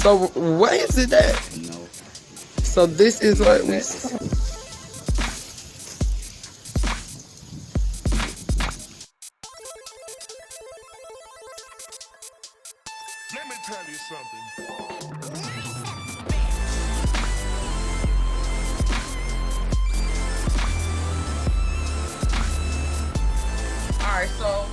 So what is it that? So this is what we saw. Let me tell you something. All right, so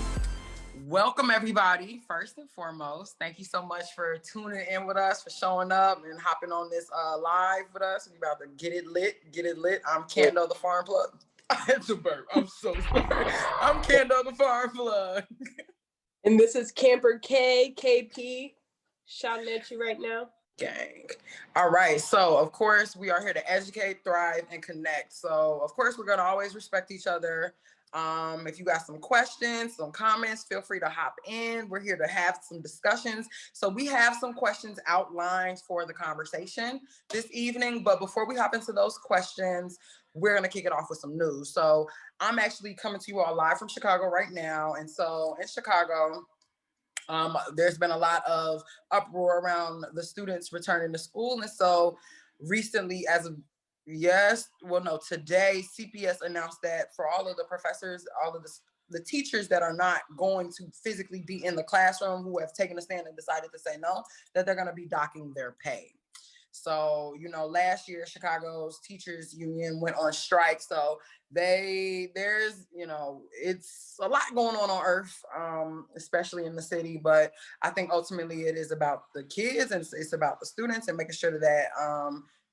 welcome everybody. First and foremost, thank you so much for tuning in with us, for showing up and hopping on this live with us. We about to get it lit, get it lit. I'm Kandeaux the Farm Plug. I had to burp. I'm so sorry. I'm Kandeaux the Farm Plug. And this is Camper K, KP, shouting at you right now. Gang. All right, so of course we are here to educate, thrive, and connect. So of course we're gonna always respect each other. If you got some questions, some comments, feel free to hop in. We're here to have some discussions. So we have some questions outlined for the conversation this evening, but before we hop into those questions, we're gonna kick it off with some news. So I'm actually coming to you all live from Chicago right now. And so in Chicago, there's been a lot of uproar around the students returning to school. And so recently, today, CPS announced that for all of the professors, all of the teachers that are not going to physically be in the classroom, who have taken a stand and decided to say no, that they're going to be docking their pay. So, last year, Chicago's teachers union went on strike. So it's a lot going on earth, especially in the city. But I think ultimately it is about the kids and it's about the students and making sure that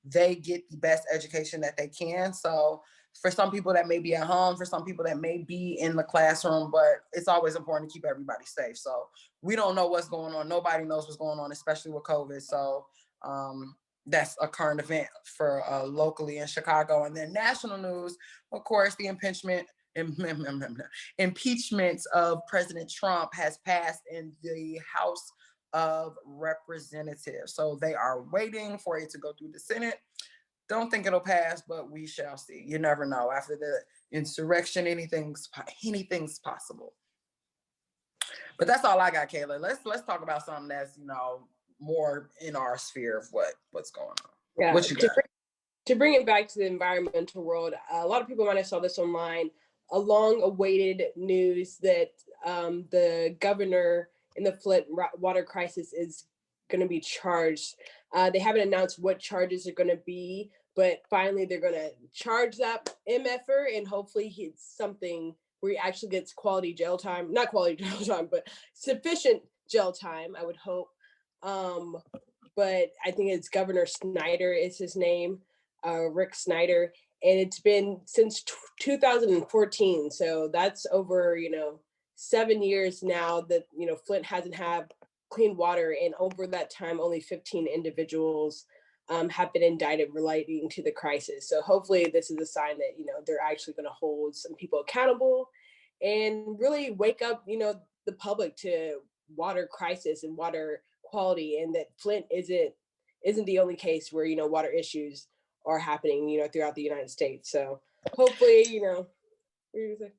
they get the best education that they can. So for some people that may be at home, for some people that may be in the classroom, but it's always important to keep everybody safe. So we don't know what's going on. Nobody knows what's going on, especially with COVID. So that's a current event for locally in Chicago. And then national news, of course, the impeachment of President Trump has passed in the House of Representatives. So they are waiting for it to go through the Senate. Don't think it'll pass, but we shall see. You never know. After the insurrection, anything's possible. But that's all I got, Kayla. Let's talk about something that's more in our sphere of what's going on. Yeah. What you got? To bring it back to the environmental world, a lot of people might have saw this online. A long-awaited news that the governor in the Flint water crisis is going to be charged. They haven't announced what charges are going to be, but finally they're going to charge that MFer, and hopefully it's something where he actually gets quality jail time. Not quality jail time, but sufficient jail time, I would hope. But I think it's Governor Snyder is his name, Rick Snyder, and it's been since 2014. So that's over, 7 years now that, Flint hasn't had clean water. And over that time, only 15 individuals have been indicted relating to the crisis. So hopefully this is a sign that, they're actually going to hold some people accountable and really wake up, the public to water crisis and water quality, and that Flint isn't the only case where water issues are happening throughout the United States. So hopefully what are you gonna say?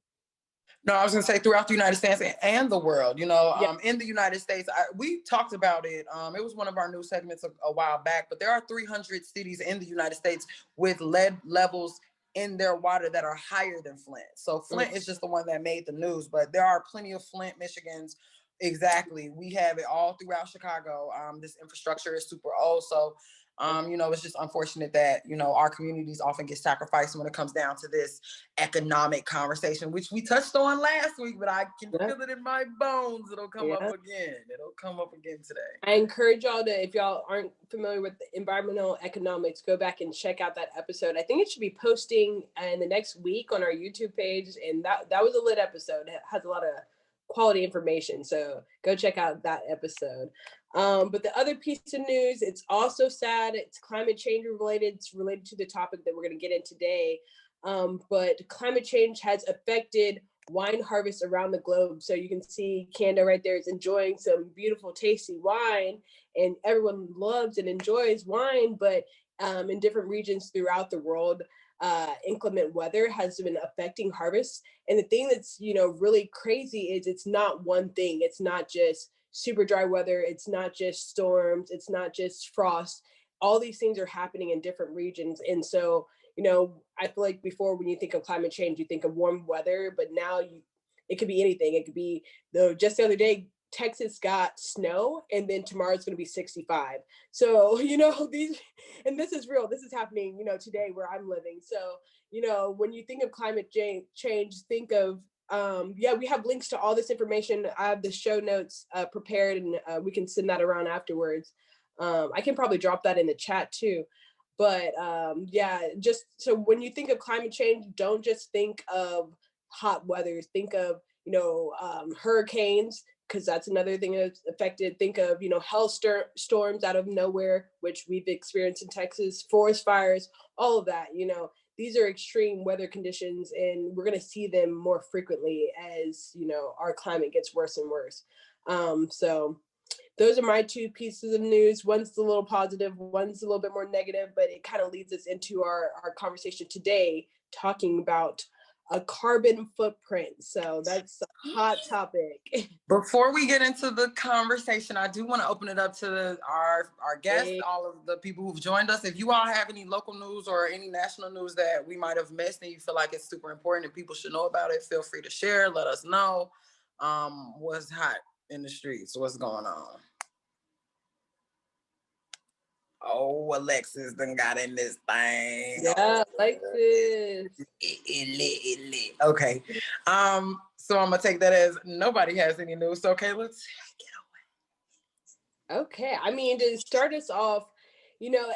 No, I was gonna say throughout the United States and the world. Yeah. In the United States, we talked about it. It was one of our news segments a while back. But there are 300 cities in the United States with lead levels in their water that are higher than Flint. So Flint is just the one that made the news. But there are plenty of Flint, Michigans. Exactly. We have it all throughout Chicago. This infrastructure is super old. So, it's just unfortunate that, our communities often get sacrificed when it comes down to this economic conversation, which we touched on last week, but I can feel it in my bones. It'll come up again. It'll come up again today. I encourage y'all to, if y'all aren't familiar with the environmental economics, go back and check out that episode. I think it should be posting in the next week on our YouTube page. And that was a lit episode. It has a lot of quality information, so go check out that episode. But the other piece of news, it's also sad. It's climate change related. It's related to the topic that we're going to get in today. But climate change has affected wine harvests around the globe. So you can see Kandeaux right there is enjoying some beautiful, tasty wine, and everyone loves and enjoys wine, but in different regions throughout the world, inclement weather has been affecting harvests. And the thing that's, really crazy is it's not one thing. It's not just super dry weather. It's not just storms. It's not just frost. All these things are happening in different regions. And so, I feel like before, when you think of climate change, you think of warm weather, but now it could be anything. It could be, just the other day, Texas got snow, and then tomorrow it's going to be 65. So, these, and this is real. This is happening, today where I'm living. So, when you think of climate change, think of, we have links to all this information. I have the show notes prepared, and we can send that around afterwards. I can probably drop that in the chat too. But just so when you think of climate change, don't just think of hot weather. Think of, hurricanes, because that's another thing that's affected. Think of, storms out of nowhere, which we've experienced in Texas, forest fires, all of that. These are extreme weather conditions, and we're going to see them more frequently as, our climate gets worse and worse. So those are my two pieces of news. One's a little positive, one's a little bit more negative, but it kind of leads us into our conversation today, talking about a carbon footprint. So that's a hot topic. Before we get into the conversation, I do want to open it up to our guests, all of the people who've joined us. If you all have any local news or any national news that we might have missed and you feel like it's super important and people should know about it, feel free to share. Let us know what's hot in the streets, what's going on. Oh, Alexis done got in this thing. Yeah, Alexis. Okay. So I'm gonna take that as nobody has any news. So okay, let's get away. Okay. I mean, to start us off,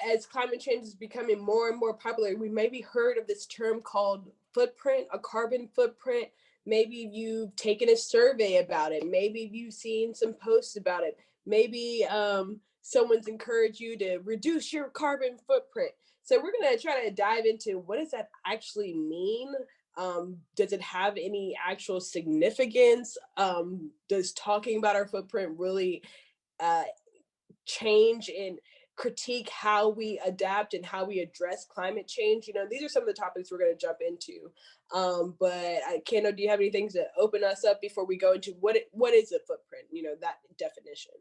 as climate change is becoming more and more popular, we maybe heard of this term called footprint, a carbon footprint. Maybe you've taken a survey about it. Maybe you've seen some posts about it. Maybe someone's encouraged you to reduce your carbon footprint. So we're going to try to dive into, what does that actually mean? Does it have any actual significance? Does talking about our footprint really change and critique how we adapt and how we address climate change? These are some of the topics we're going to jump into. But Kandeaux, do you have any things to open us up before we go into what is a footprint? That definition.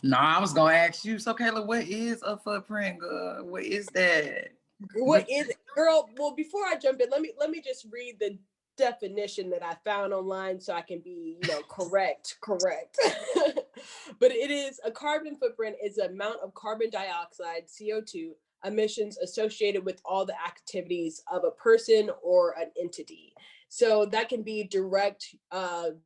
No, I was gonna ask you. So Kayla, what is a footprint, girl? What is that? What is it, girl? Well, before I jump in, let me just read the definition that I found online so I can be, correct. But it is, a carbon footprint is the amount of carbon dioxide, CO2, emissions associated with all the activities of a person or an entity. So that can be direct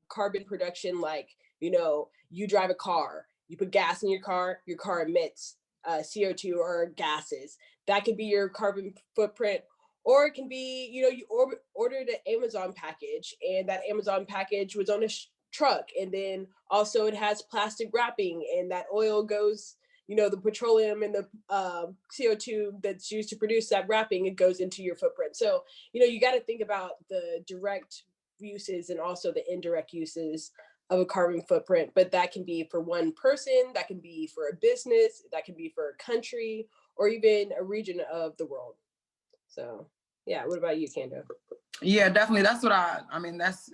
carbon production, like, you drive a car, you put gas in your car emits CO2 or gases. That could be your carbon footprint. Or it can be, you ordered an Amazon package, and that Amazon package was on a truck, and then also it has plastic wrapping, and that oil goes, the petroleum and the CO2 that's used to produce that wrapping, it goes into your footprint. So, you got to think about the direct uses and also the indirect uses of a carbon footprint. But that can be for one person, that can be for a business, that can be for a country, or even a region of the world. So yeah, what about you, Kandeaux? Yeah, definitely. That's what I mean, that's,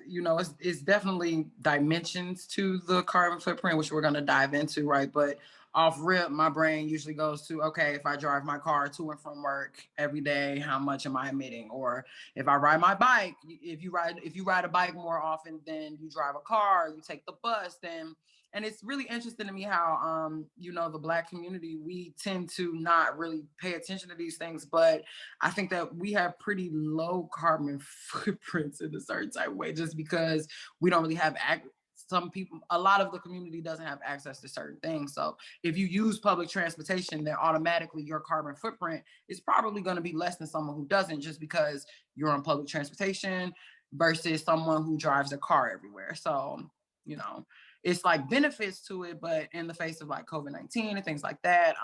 it's definitely dimensions to the carbon footprint, which we're going to dive into, right? But off rip, my brain usually goes to, okay, if I drive my car to and from work every day, how much am I emitting? Or if I ride my bike, if you ride a bike more often than you drive a car, you take the bus, then. And it's really interesting to me how, the Black community, we tend to not really pay attention to these things, but I think that we have pretty low carbon footprints in a certain type of way, just because we don't really have a lot of the community doesn't have access to certain things. So if you use public transportation, then automatically your carbon footprint is probably going to be less than someone who doesn't, just because you're on public transportation versus someone who drives a car everywhere. So, it's like benefits to it, but in the face of like COVID-19 and things like that,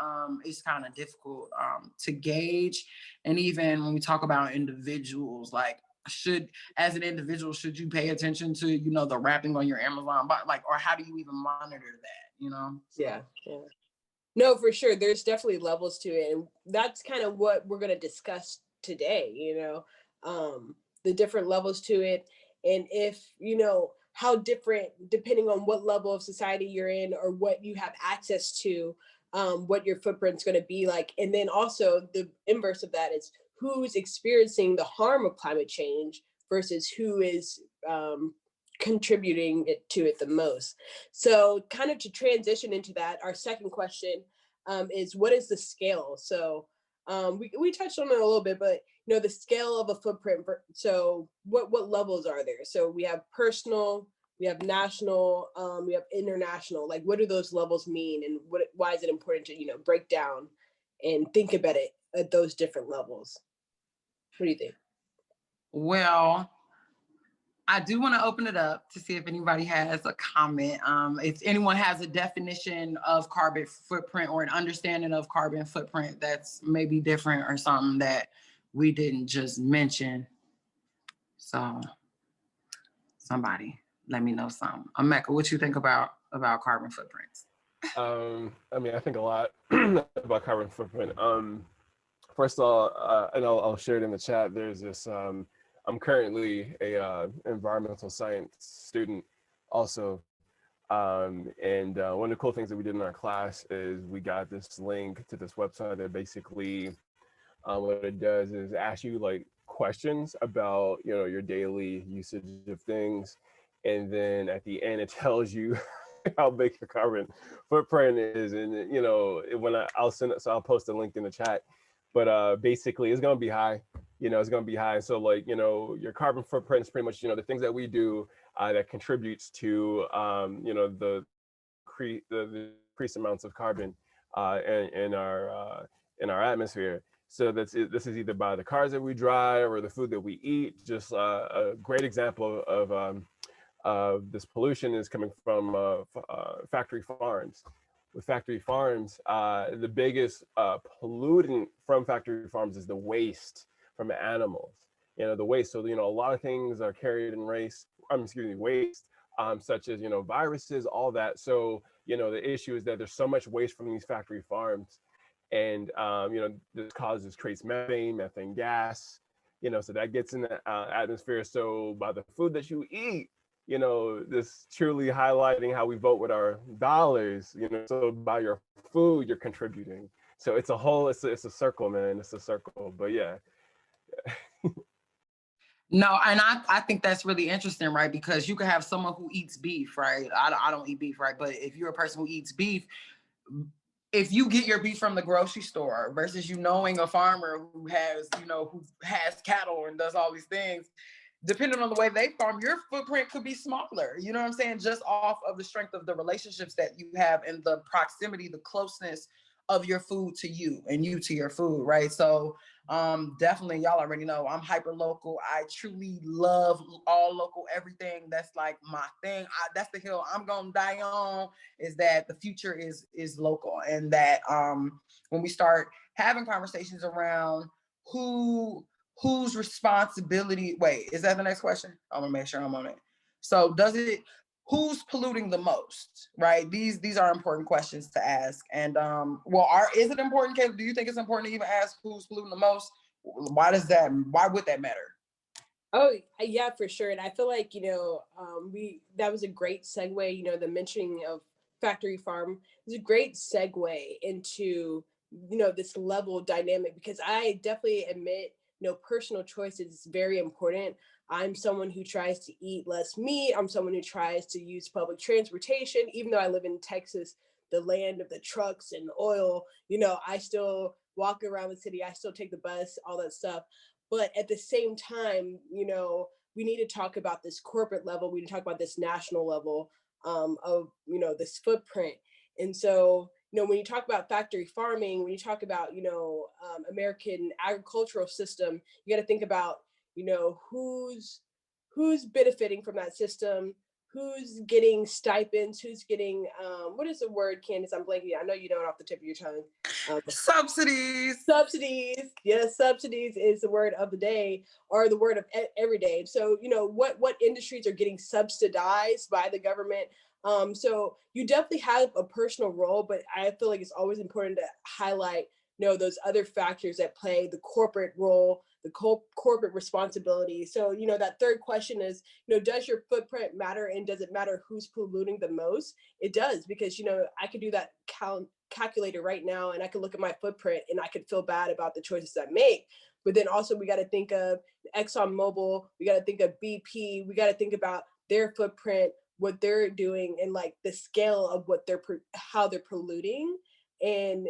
it's kind of difficult to gauge. And even when we talk about individuals, like, as an individual, should you pay attention to, the wrapping on your Amazon, or how do you even monitor that, Yeah. No, for sure. There's definitely levels to it. And that's kind of what we're going to discuss today, the different levels to it. And if, how different, depending on what level of society you're in or what you have access to, what your footprint's going to be like. And then also the inverse of that is who's experiencing the harm of climate change versus who is contributing to it the most. So kind of to transition into that, our second question is what is the scale? So we touched on it a little bit, but the scale of a footprint. So what levels are there? So we have personal, we have national, we have international. Like, what do those levels mean, and why is it important to break down and think about it at those different levels? What do you think? Well, I do want to open it up to see if anybody has a comment. If anyone has a definition of carbon footprint or an understanding of carbon footprint that's maybe different or something that we didn't just mention. So somebody let me know something. Emeka, what you think about carbon footprints? I mean, I think a lot about carbon footprint. First of all, and I'll share it in the chat. There's this, I'm currently a environmental science student also. And one of the cool things that we did in our class is we got this link to this website that basically what it does is ask you like questions about, your daily usage of things. And then at the end, it tells you how big your carbon footprint is. And, when I'll post a link in the chat, but basically it's going to be high, it's going to be high. So like, your carbon footprint is pretty much, the things that we do that contributes to, the increased amounts of carbon in our atmosphere. So this is either by the cars that we drive or the food that we eat. Just a great example of this pollution is coming from factory farms. With factory farms, the biggest pollutant from factory farms is the waste from the animals. The waste. So a lot of things are carried in waste, such as viruses, all that. So the issue is that there's so much waste from these factory farms, and this creates methane gas. So that gets in the atmosphere. So by the food that you eat, this truly highlighting how we vote with our dollars, so by your food, you're contributing. So it's a circle, man. It's a circle, but yeah. No, and I think that's really interesting, right? Because you could have someone who eats beef, right? I don't eat beef, right? But if you're a person who eats beef, if you get your beef from the grocery store versus knowing a farmer who has, who has cattle and does all these things, depending on the way they farm, your footprint could be smaller. You know what I'm saying? Just off of the strength of the relationships that you have and the proximity, the closeness of your food to you and you to your food, right? So definitely, y'all already know I'm hyper local. I truly love all local, everything. That's like my thing. That's the hill I'm gonna die on, is that the future is local. And that when we start having conversations around whose responsibility, wait, is that the next question? I want to make sure I'm on it. So who's polluting the most, right? These are important questions to ask. And is it important, Caleb? Do you think it's important to even ask who's polluting the most? Why would that matter? Oh yeah, for sure. And I feel like, that was a great segue, the mentioning of factory farm is a great segue into, this level dynamic, because I definitely admit, personal choice is very important. I'm someone who tries to eat less meat. I'm someone who tries to use public transportation, even though I live in Texas, the land of the trucks and the oil, I still walk around the city. I still take the bus, all that stuff. But at the same time, we need to talk about this corporate level. We need to talk about this national level of, this footprint. And so, when you talk about factory farming, when you talk about, American agricultural system, you got to think about, who's benefiting from that system, who's getting stipends, who's getting, what is the word, Candace? I'm blanking. I know you know it off the tip of your tongue. Subsidies. Subsidies. Yes, subsidies is the word of the day, or the word of every day. So, what industries are getting subsidized by the government? So you definitely have a personal role, but I feel like it's always important to highlight those other factors that play, the corporate role, the corporate responsibility. So, that third question is, does your footprint matter, and does it matter who's polluting the most? It does, because, I could do that calculator right now, and I could look at my footprint and I could feel bad about the choices I make. But then also we got to think of ExxonMobil, we got to think of BP, we got to think about their footprint, what they're doing, and like the scale of how they're polluting. And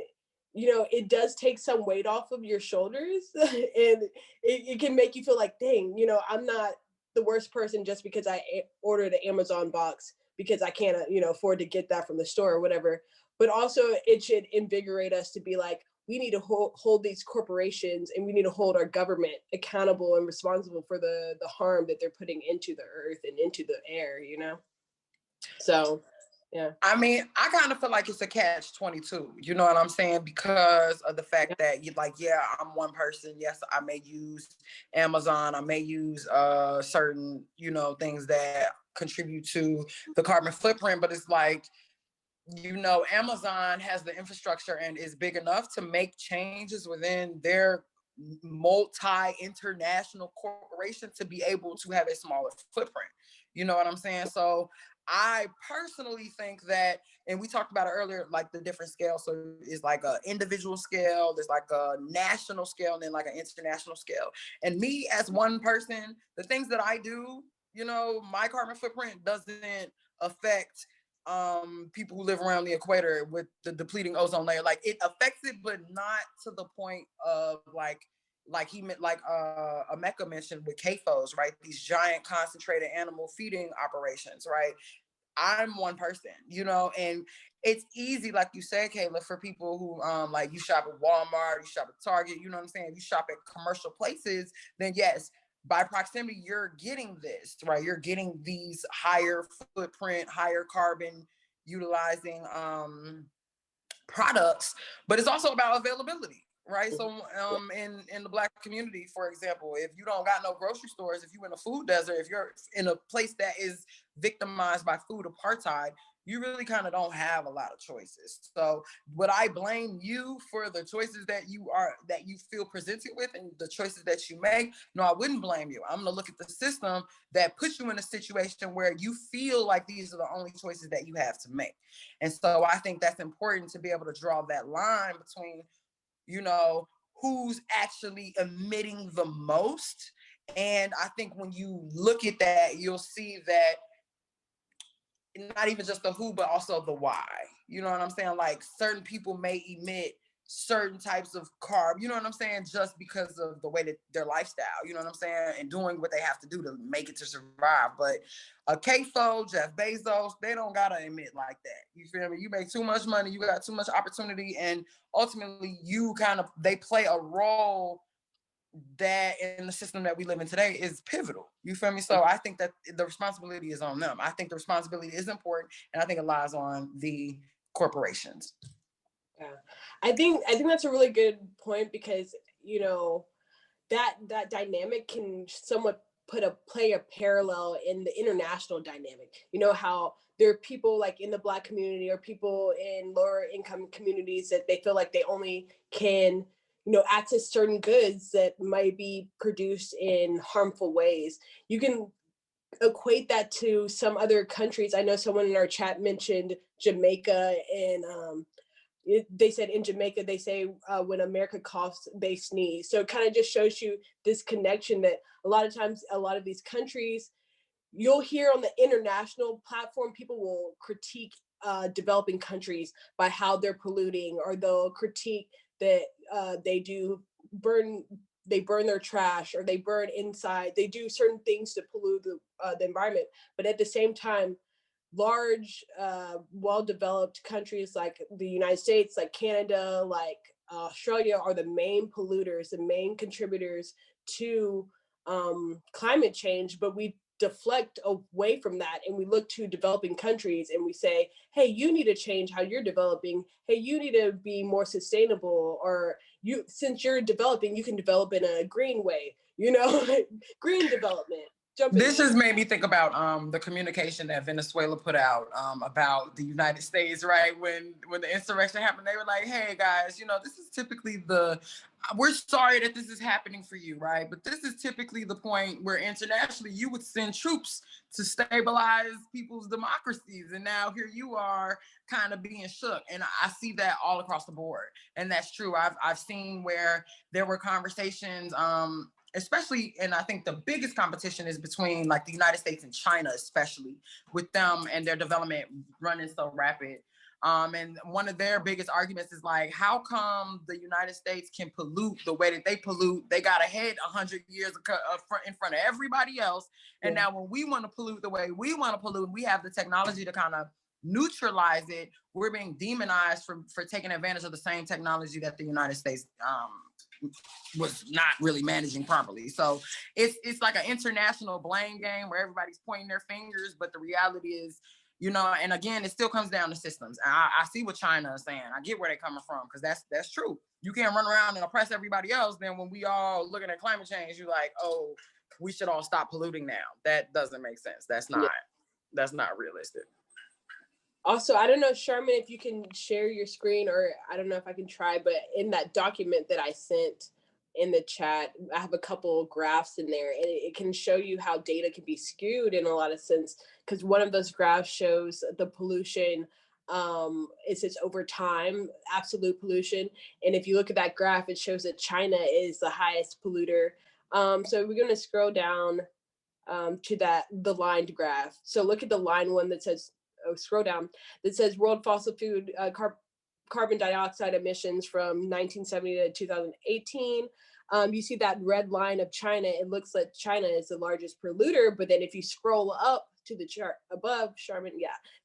it does take some weight off of your shoulders, and it can make you feel like, dang, I'm not the worst person just because I ordered an Amazon box because I can't, afford to get that from the store or whatever. But also it should invigorate us to be like, we need to hold these corporations, and we need to hold our government accountable and responsible for the harm that they're putting into the earth and into the air, So, yeah. I mean, I kind of feel like it's a catch-22. You know what I'm saying? Because of the fact that you're like, yeah, I'm one person. Yes, I may use Amazon. I may use certain, things that contribute to the carbon footprint. But it's like, Amazon has the infrastructure and is big enough to make changes within their multi-international corporation to be able to have a smaller footprint. You know what I'm saying? So I personally think that, and we talked about it earlier, like the different scales. So it's like an individual scale, there's like a national scale, and then like an international scale. And me as one person, the things that I do, my carbon footprint doesn't affect people who live around the equator with the depleting ozone layer. Like it affects it, but not to the point of like Emeka mentioned with CAFOs, right? These giant concentrated animal feeding operations, right? I'm one person, and it's easy, like you said, Kayla, for people who like you shop at Walmart, you shop at Target, you know what I'm saying? You shop at commercial places, then yes, by proximity, you're getting this, right? You're getting these higher footprint, higher carbon utilizing products, but it's also about availability, right? So in the Black community, for example, if you don't got no grocery stores, if you're in a food desert, if you're in a place that is victimized by food apartheid, you really kind of don't have a lot of choices. So would I blame you for the choices that you feel presented with and the choices that you make? No, I wouldn't blame you. I'm gonna look at the system that puts you in a situation where you feel like these are the only choices that you have to make. And so I think that's important to be able to draw that line between, who's actually emitting the most. And I think when you look at that, you'll see that not even just the who, but also the why. You know what I'm saying? Like certain people may emit certain types of carb, you know what I'm saying? Just because of the way that their lifestyle, you know what I'm saying? And doing what they have to do to make it to survive. But a CAFO, Jeff Bezos, they don't gotta emit like that. You feel me? You make too much money, you got too much opportunity, and ultimately they play a role that in the system that we live in today is pivotal. You feel me? So I think that the responsibility is on them. I think the responsibility is important, and I think it lies on the corporations. Yeah, I think that's a really good point, because that dynamic can somewhat play a parallel in the international dynamic. How there are people like in the Black community or people in lower income communities that they feel like they only can access certain goods that might be produced in harmful ways. You can equate that to some other countries. I know someone in our chat mentioned Jamaica, and they said in Jamaica, they say when America coughs, they sneeze. So it kind of just shows you this connection that a lot of times, a lot of these countries, you'll hear on the international platform, people will critique developing countries by how they're polluting, or they'll critique that they burn their trash, or they burn inside, they do certain things to pollute the environment. But at the same time, large, well-developed countries like the United States, like Canada, like Australia are the main polluters, the main contributors to climate change. But we deflect away from that, and we look to developing countries and we say, hey, you need to change how you're developing. Hey, you need to be more sustainable, or since you're developing, you can develop in a green way, green development. jump in. This just made me think about the communication that Venezuela put out about the United States, right? When the insurrection happened, they were like, "Hey guys, you know, this is typically we're sorry that this is happening for you, right? But this is typically the point where internationally you would send troops to stabilize people's democracies, and now here you are, kind of being shook." And I see that all across the board, and that's true. I've seen where there were conversations. Especially, and I think the biggest competition is between like the United States and China, especially with them and their development running so rapid. And one of their biggest arguments is like, how come the United States can pollute the way that they pollute? They got ahead 100 years in front of everybody else. And now when we want to pollute the way we want to pollute, we have the technology to kind of neutralize it. We're being demonized for taking advantage of the same technology that the United States was not really managing properly. So it's like an international blame game where everybody's pointing their fingers, but the reality is, you know, and again, it still comes down to systems. I see what China is saying. I get where they're coming from, because that's true. You can't run around and oppress everybody else. Then when we all looking at climate change, you're like, oh, we should all stop polluting now. That doesn't make sense. That's not realistic. Also, I don't know, Sharman, if you can share your screen, or I don't know if I can try, but in that document that I sent in the chat, I have a couple of graphs in there, and it can show you how data can be skewed in a lot of sense, because one of those graphs shows the pollution, it says over time, absolute pollution. And if you look at that graph, it shows that China is the highest polluter. So we're going to scroll down to the lined graph. So look at the line one that says, scroll down, that says world fossil fuel carbon dioxide emissions from 1970 to 2018. You see that red line of China. It looks like China is the largest polluter, but then if you scroll up to the chart above, Sharman,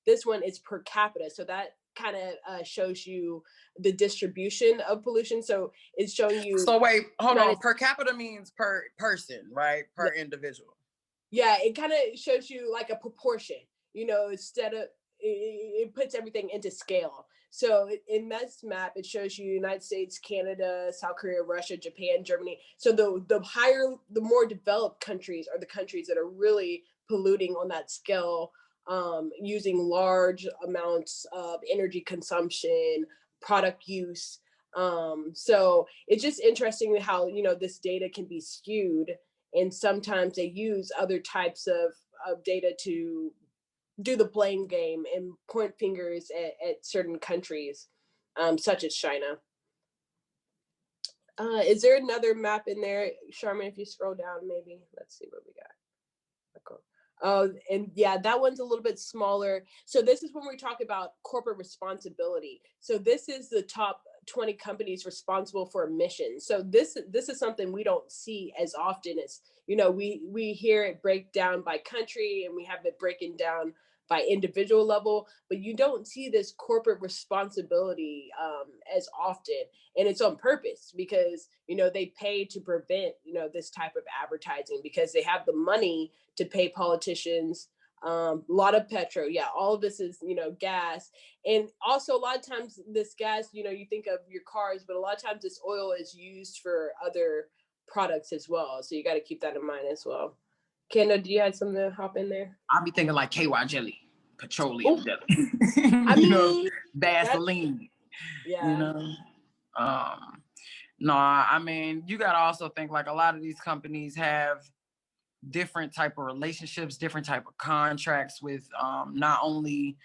this one is per capita. So that kind of shows you the distribution of pollution. So it's showing you. So wait, hold on. Per capita means per person, right? Per individual. Yeah, it kind of shows you like a proportion. You know, instead of it puts everything into scale. So in this map, it shows you United States, Canada, South Korea, Russia, Japan, Germany. So the more developed countries are the countries that are really polluting on that scale, using large amounts of energy consumption, product use. So it's just interesting how, you know, this data can be skewed, and sometimes they use other types of data to do the blame game and point fingers at certain countries, such as China. Is there another map in there, Sharman? If you scroll down, maybe. Let's see what we got. Okay. Oh, and yeah, that one's a little bit smaller. So this is when we talk about corporate responsibility. So this is the top 20 companies responsible for emissions. So this is something we don't see as often as, you know, we hear it break down by country, and we have it breaking down by individual level, but you don't see this corporate responsibility as often. And it's on purpose, because, you know, they pay to prevent, you know, this type of advertising, because they have the money to pay politicians. A lot of petrol. Yeah, all of this is, you know, gas. And also a lot of times this gas, you know, you think of your cars, but a lot of times this oil is used for other products as well. So you got to keep that in mind as well. Kandeaux, do you have something to hop in there? I'll be thinking like KY jelly, petroleum jelly. I mean, know, Vaseline. Yeah. You know, no, I mean, you got to also think like a lot of these companies have different type of relationships, different type of contracts with not only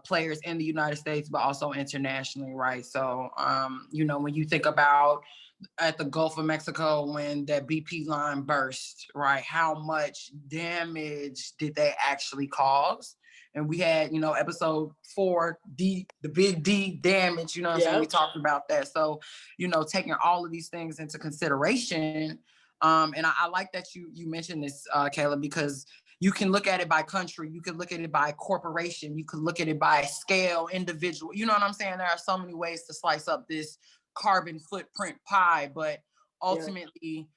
players in the United States, but also internationally, right? So, you know, when you think about at the Gulf of Mexico, when that BP line burst, right? How much damage did they actually cause? And we had, you know, episode 4, the big D damage, you know what I'm saying? We talked about that. So, you know, taking all of these things into consideration. And I like that you mentioned this, Kayla, because you can look at it by country, you can look at it by corporation, you can look at it by scale, individual. You know what I'm saying? There are so many ways to slice up this carbon footprint pie, but ultimately,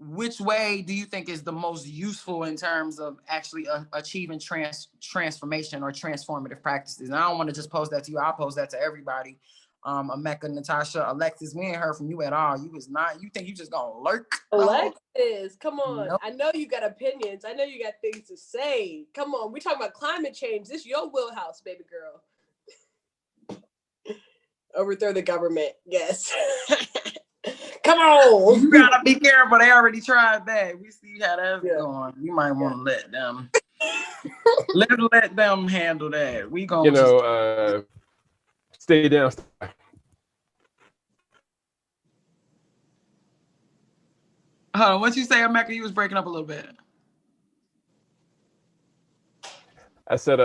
which way do you think is the most useful in terms of actually achieving transformation or transformative practices? And I don't want to just pose that to you, I'll pose that to everybody. Emeka, Natasha, Alexis, we ain't heard from you at all. You think you just gonna lurk? Alexis, come on. Nope. I know you got opinions. I know you got things to say. Come on. We talking about climate change. This your wheelhouse, baby girl. Overthrow the government. Yes. Come on. You gotta be careful. They already tried that. We see how that's going. You might want to let them let them handle that. We gonna stay down. Hold on, what you say, Emeka? You was breaking up a little bit. I said,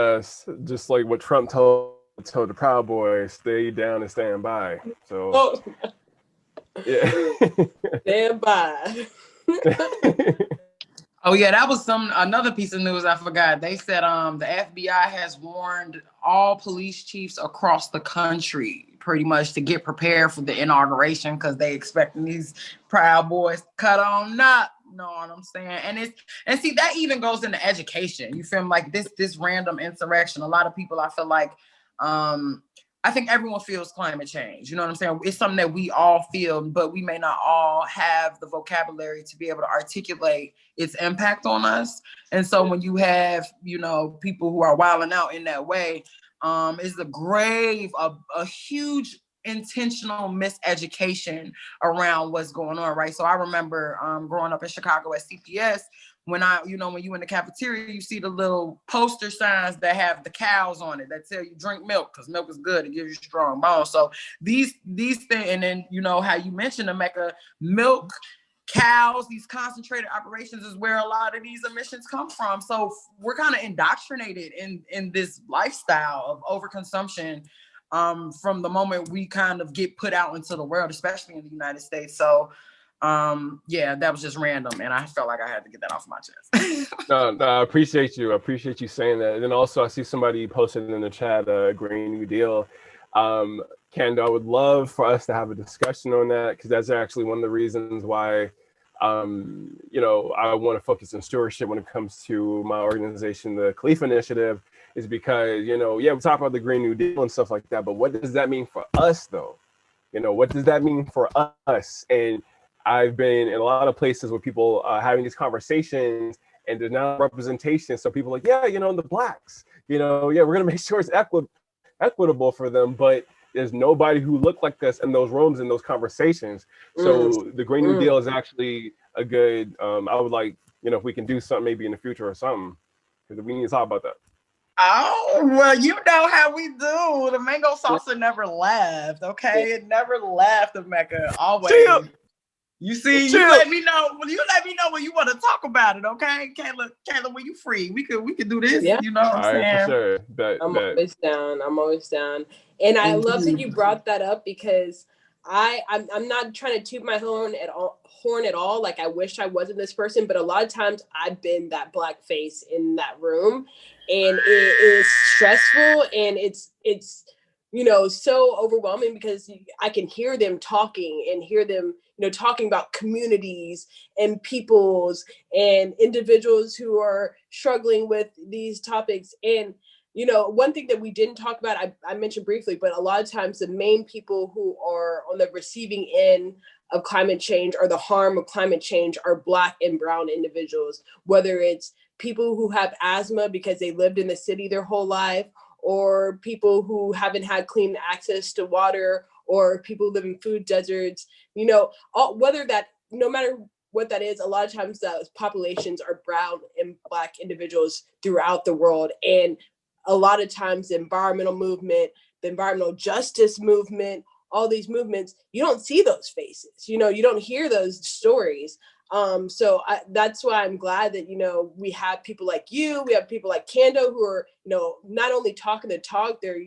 just like what Trump told the Proud Boys, stay down and stand by. So, yeah. Stand by. Oh yeah, that was another piece of news I forgot. They said the FBI has warned all police chiefs across the country pretty much to get prepared for the inauguration because they expecting these Proud Boys to cut on up. Know what I'm saying? And see that even goes into education. You feel me? Like this random insurrection. A lot of people, I feel like I think everyone feels climate change. You know what I'm saying? It's something that we all feel, but we may not all have the vocabulary to be able to articulate its impact on us. And so when you have, people who are wilding out in that way, is a huge intentional miseducation around what's going on, right? So I remember growing up in Chicago at CPS, when when you in the cafeteria, you see the little poster signs that have the cows on it that tell you drink milk because milk is good, it gives you strong bones. So these things, and then how you mentioned, Emeka, milk, cows, these concentrated operations is where a lot of these emissions come from. So we're kind of indoctrinated in this lifestyle of overconsumption from the moment we kind of get put out into the world, especially in the United States. So that was just random, and I felt like I had to get that off my chest. No, I appreciate you. I appreciate you saying that. And then also, I see somebody posted in the chat, Green New Deal. Kandeaux, I would love for us to have a discussion on that because that's actually one of the reasons why, I want to focus on stewardship when it comes to my organization, the Khalifa Initiative, is because, we talk about the Green New Deal and stuff like that, but what does that mean for us, though? What does that mean for us? And I've been in a lot of places where people are having these conversations and there's not representation. So people are like, the blacks, we're going to make sure it's equitable for them. But there's nobody who looked like us in those rooms, in those conversations. So the Green New Deal is actually a good, I would like, if we can do something maybe in the future or something, because we need to talk about that. Oh, well, you know how we do. The mango salsa never left, okay? It never left, Emeka, always. Chill. You see, you let me know when you want to talk about it, okay? Kayla, when you free, we could do this. Yeah. You know what I'm saying? For sure. I'm always down. And I love that you brought that up because I'm not trying to toot my horn at all. Like I wish I wasn't this person, but a lot of times I've been that black face in that room, and it is stressful and it's so overwhelming because I can hear them talking and hear them talking about communities and peoples and individuals who are struggling with these topics. And one thing that we didn't talk about, I mentioned briefly, but a lot of times the main people who are on the receiving end of climate change or the harm of climate change are Black and brown individuals, whether it's people who have asthma because they lived in the city their whole life, or people who haven't had clean access to water, or people who live in food deserts, whether that, no matter what that is, a lot of times those populations are brown and Black individuals throughout the world. And a lot of times the environmental movement, the environmental justice movement, all these movements, you don't see those faces, you don't hear those stories. So that's why I'm glad that, we have people like you, we have people like Kandeaux who are, not only talking the talk, they're,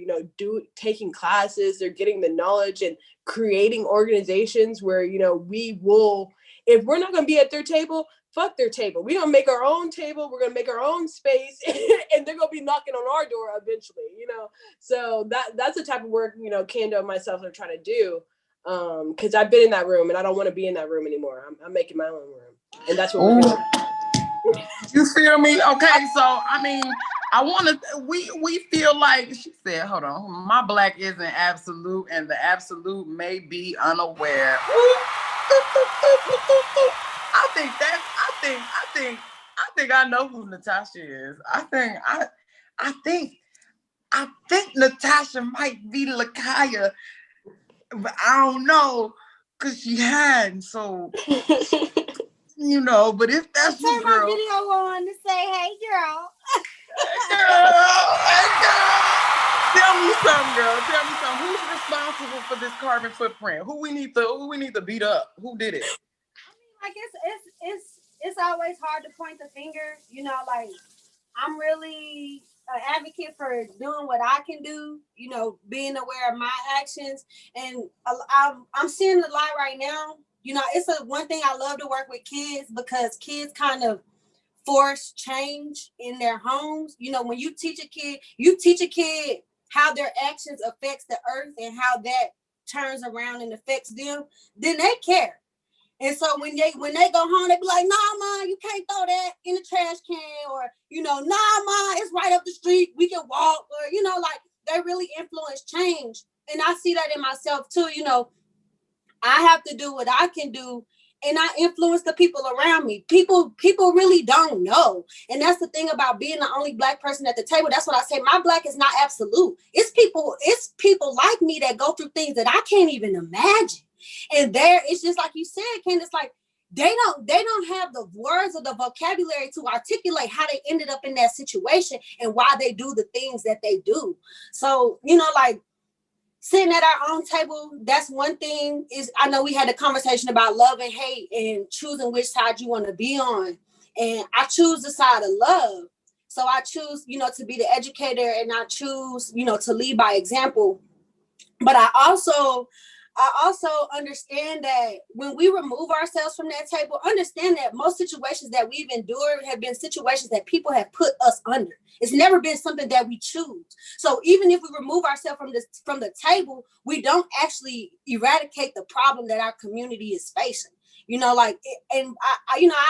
taking classes, they're getting the knowledge and creating organizations where, we will, if we're not going to be at their table, fuck their table. We're going to make our own table. We're going to make our own space and they're going to be knocking on our door eventually, So that's the type of work, Kandeaux and myself are trying to do. Because I've been in that room and I don't want to be in that room anymore. I'm making my own room. And that's what we're doing. You feel me? Okay, so I mean, I want to. We feel like she said. Hold on, my black isn't absolute, and the absolute may be unaware. I think that's. I know who Natasha is. I think Natasha might be Lakaya, but I don't know because she had so. But if that's Turn you, girl, my video on to say, "Hey, girl." Tell me something, girl. Tell me something. Who's responsible for this carbon footprint? Who we need to beat up? Who did it? I mean, like it's always hard to point the finger. Like I'm really an advocate for doing what I can do. Being aware of my actions, and I'm seeing a lot right now. It's one thing I love to work with kids because kids kind of force change in their homes. When you teach a kid how their actions affects the earth and how that turns around and affects them, then they care. And so when they go home, they be like, "Nah, ma, you can't throw that in the trash can," or "Nah, ma, it's right up the street. We can walk," or like they really influence change. And I see that in myself too. I have to do what I can do, and I influence the people around me. People really don't know. And that's the thing about being the only Black person at the table. That's what I say. My Black is not absolute. It's people like me that go through things that I can't even imagine. And it's just like you said, Candace, like they don't have the words or the vocabulary to articulate how they ended up in that situation and why they do the things that they do. So, like, sitting at our own table, that's one thing. I know we had a conversation about love and hate and choosing which side you want to be on. And I choose the side of love. So I choose, to be the educator, and I choose, to lead by example. But I also understand that when we remove ourselves from that table, understand that most situations that we've endured have been situations that people have put us under. It's never been something that we choose. So even if we remove ourselves from the table, we don't actually eradicate the problem that our community is facing. And I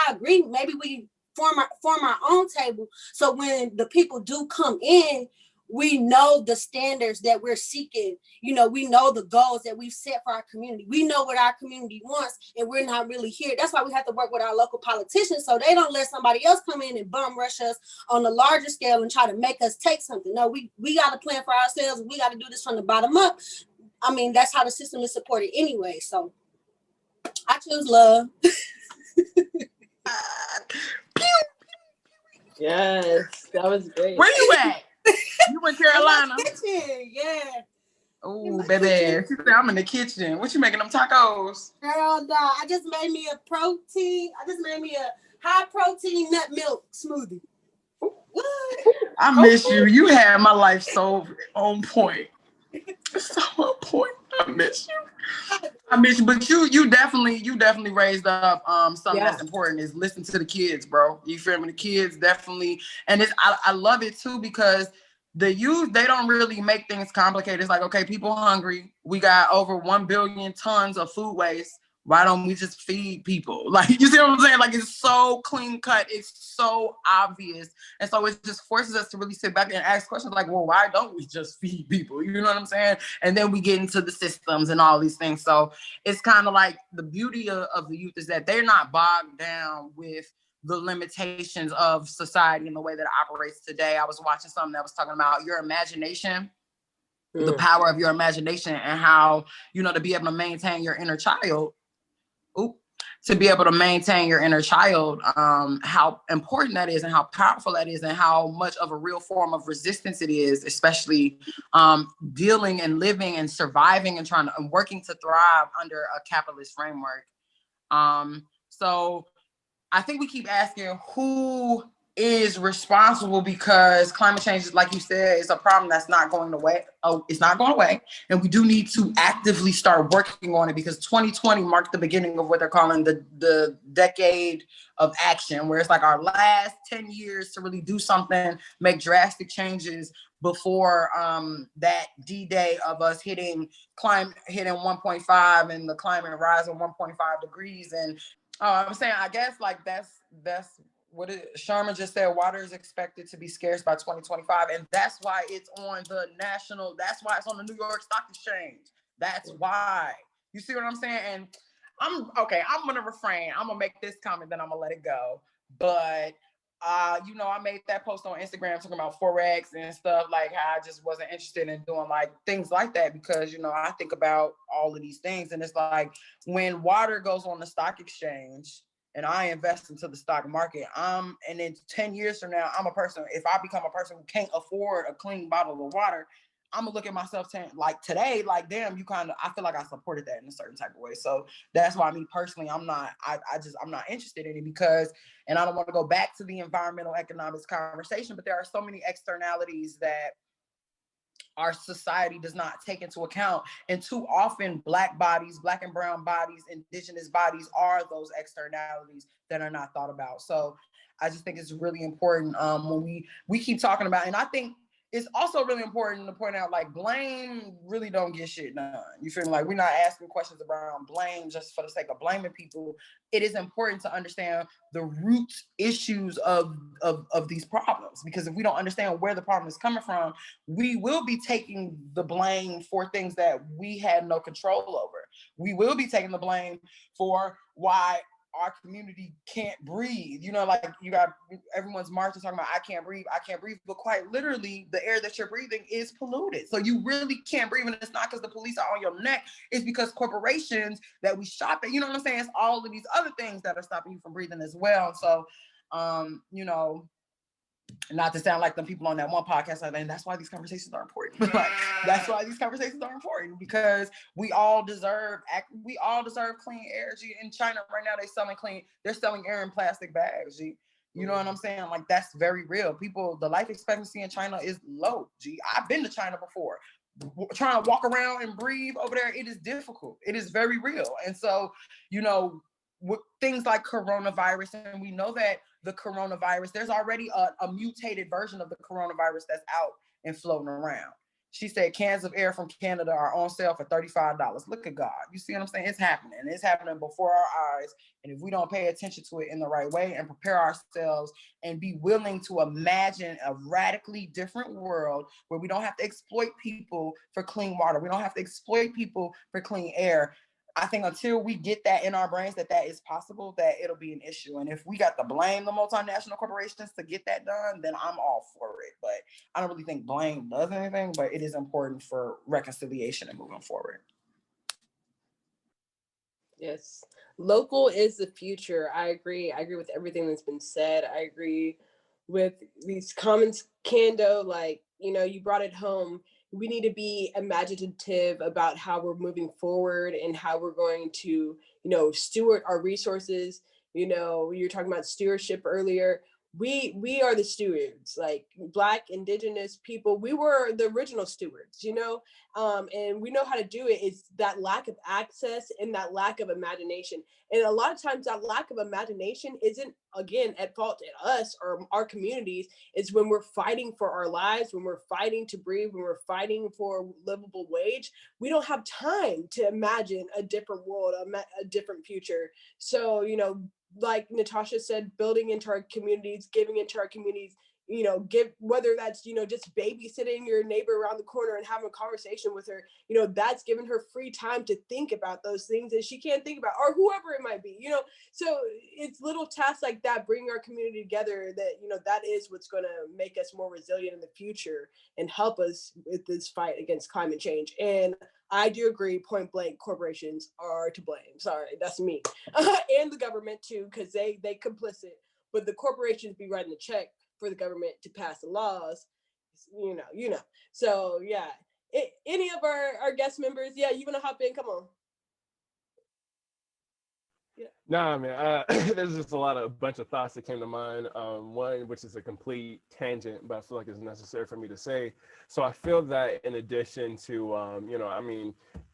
agree. Maybe we form our own table. So when the people do come in, we know the standards that we're seeking. We know the goals that we've set for our community. We know what our community wants, and we're not really here. That's why we have to work with our local politicians so they don't let somebody else come in and bum rush us on a larger scale and try to make us take something. No, we got to plan for ourselves. We got to do this from the bottom up. I mean, that's how the system is supported anyway. So I choose love. Yes, that was great. Where you at? You in Carolina? Kitchen, yeah. Oh, baby. She said, I'm in the kitchen. What you making them tacos? Girl, no, I just made me a high protein nut milk smoothie. I miss you. You had my life so on point. So on point. I miss you. But you definitely raised up something that's important is listen to the kids, bro. You feel me? The kids definitely, and I love it too because the youth, they don't really make things complicated. It's like, okay, people hungry. We got over 1 billion tons of food waste. Why don't we just feed people? Like, you see what I'm saying? Like, it's so clean cut. It's so obvious. And so it just forces us to really sit back and ask questions like, well, why don't we just feed people? You know what I'm saying? And then we get into the systems and all these things. So it's kind of like the beauty of the youth is that they're not bogged down with the limitations of society and the way that it operates today. I was watching something that was talking about your imagination, the power of your imagination, and how, to be able to maintain your inner child. To be able to maintain your inner child, how important that is and how powerful that is and how much of a real form of resistance it is, especially dealing and living and surviving and working to thrive under a capitalist framework. So I think we keep asking who is responsible because climate change, like you said, is a problem that's not going away. Oh, it's not going away. And we do need to actively start working on it because 2020 marked the beginning of what they're calling the decade of action, where it's like our last 10 years to really do something, make drastic changes before that D-Day of us hitting 1.5 and the climate rising 1.5 degrees. And I'm saying, I guess like that's Sharma just said, water is expected to be scarce by 2025. And that's why it's on that's why it's on the New York Stock Exchange. That's why. You see what I'm saying? And I'm going to refrain. I'm going to make this comment, then I'm going to let it go. But, I made that post on Instagram talking about Forex and stuff, like how I just wasn't interested in doing like things like that because, I think about all of these things. And it's like when water goes on the stock exchange, and I invest into the stock market, and in 10 years from now, if I become a person who can't afford a clean bottle of water, I'm gonna look at myself saying, like today, like, damn, I feel like I supported that in a certain type of way. So that's why me personally, I'm not interested in it because, and I don't want to go back to the environmental economics conversation, but there are so many externalities that our society does not take into account. And too often Black and brown bodies, indigenous bodies are those externalities that are not thought about. So I just think it's really important when we keep talking about, and I think it's also really important to point out, like, blame really don't get shit done. You feel me? Like, we're not asking questions around blame just for the sake of blaming people. It is important to understand the root issues of these problems, because if we don't understand where the problem is coming from, we will be taking the blame for things that we had no control over. We will be taking the blame for why our community can't breathe. Like, you got everyone's marching talking about I can't breathe, but quite literally the air that you're breathing is polluted. So you really can't breathe, and it's not because the police are on your neck, it's because corporations that we shop at, you know what I'm saying? It's all of these other things that are stopping you from breathing as well. So not to sound like the people on that one podcast, and that's why these conversations are important. Like, that's why these conversations are important, because we all deserve clean air. In China right now, they're selling air in plastic bags. You know what I'm saying? Like, that's very real. The life expectancy in China is low. I've been to China before. Trying to walk around and breathe over there, it is difficult. It is very real. And so, with things like coronavirus, and we know that the coronavirus, there's already a mutated version of the coronavirus that's out and floating around. She said cans of air from Canada are on sale for $35. Look at God. You see what I'm saying? It's happening. It's happening before our eyes. And if we don't pay attention to it in the right way and prepare ourselves and be willing to imagine a radically different world where we don't have to exploit people for clean water, we don't have to exploit people for clean air, I think until we get that in our brains that is possible, that it'll be an issue. And if we got to blame the multinational corporations to get that done, then I'm all for it. But I don't really think blame does anything, but it is important for reconciliation and moving forward. Yes. Local is the future. I agree with everything that's been said. I agree with these comments, Kandeaux, like, you brought it home. We need to be imaginative about how we're moving forward and how we're going to, steward our resources. You're talking about stewardship earlier. We are the stewards, like Black, indigenous people. We were the original stewards, and we know how to do it. It's that lack of access and that lack of imagination. And a lot of times that lack of imagination isn't, again, at fault at us or our communities. It's when we're fighting for our lives, when we're fighting to breathe, when we're fighting for a livable wage, we don't have time to imagine a different world, a different future. So, like Natasha said, building into our communities, giving into our communities, whether that's, just babysitting your neighbor around the corner and having a conversation with her, that's giving her free time to think about those things that she can't think about, or whoever it might be, so it's little tasks like that, bringing our community together, that, that is what's going to make us more resilient in the future and help us with this fight against climate change. And I do agree, point blank, corporations are to blame. Sorry, that's me. And the government too, because they complicit. But the corporations be writing the check for the government to pass the laws, So yeah, any of our guest members, yeah, you want to hop in? Come on. Yeah. Nah, man, there's just a bunch of thoughts that came to mind. One, which is a complete tangent, but I feel like it's necessary for me to say. So I feel that in addition to,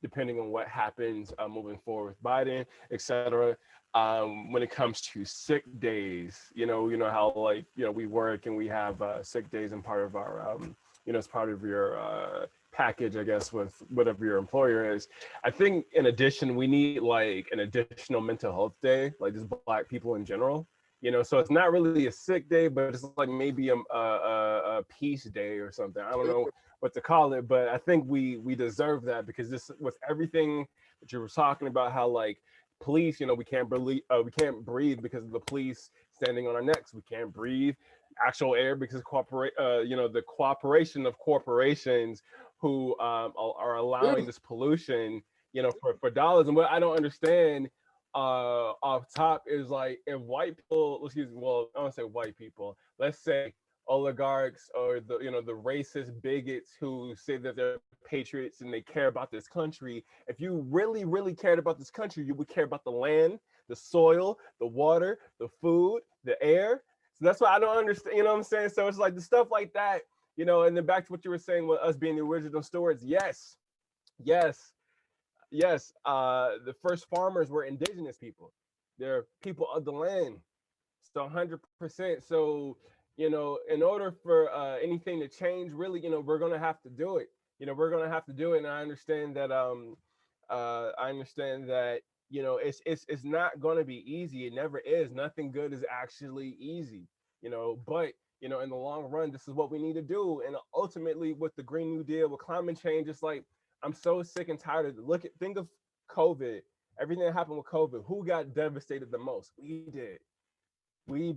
depending on what happens moving forward with Biden, et cetera, when it comes to sick days, how we work and we have sick days and part of our, as part of your package, I guess, with whatever your employer is. I think in addition, we need like an additional mental health day, like just Black people in general, You know, so it's not really a sick day, but it's like maybe a peace day or something. I don't know what to call it, but I think we deserve that, because this, with everything that you were talking about, how like police, you know, we can't breathe because of the police standing on our necks. We can't breathe actual air because you know, the cooperation of corporations who are allowing this pollution, you know, for dollars. And what I don't understand off top is, like, if white people, excuse me, well, I don't say white people, let's say oligarchs, or the, you know, the racist bigots who say that they're patriots and they care about this country. If you really cared about this country, you would care about the land, the soil, the water, the food, the air. So that's why I don't understand, you know what I'm saying? So it's like the stuff like that, you know. And then back to what you were saying with us being the original stewards. Yes, yes, yes. The first farmers were indigenous people. They're people of the land. So 100%. So, you know, in order for anything to change, really, you know, we're gonna have to do it. You know, we're gonna have to do it. And I understand that, you know, it's not gonna be easy. It never is. Nothing good is actually easy. You know, but, you know, in the long run, this is what we need to do. And ultimately, with the Green New Deal, with climate change, it's like, I'm so sick and tired of think of COVID. Everything that happened with COVID. Who got devastated the most? We did. We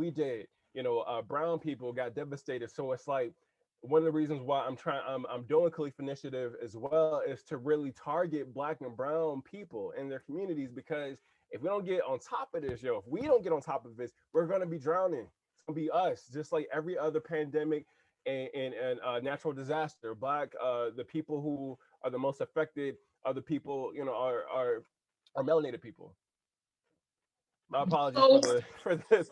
did. You know, brown people got devastated. So it's like, one of the reasons why I'm doing Khalifa Initiative as well, is to really target Black and brown people in their communities. Because if we don't get on top of this, if we don't get on top of this, we're gonna be drowning. It's gonna be us, just like every other pandemic and natural disaster. The people who are the most affected are the people, you know, are melanated people. My apologies So for this.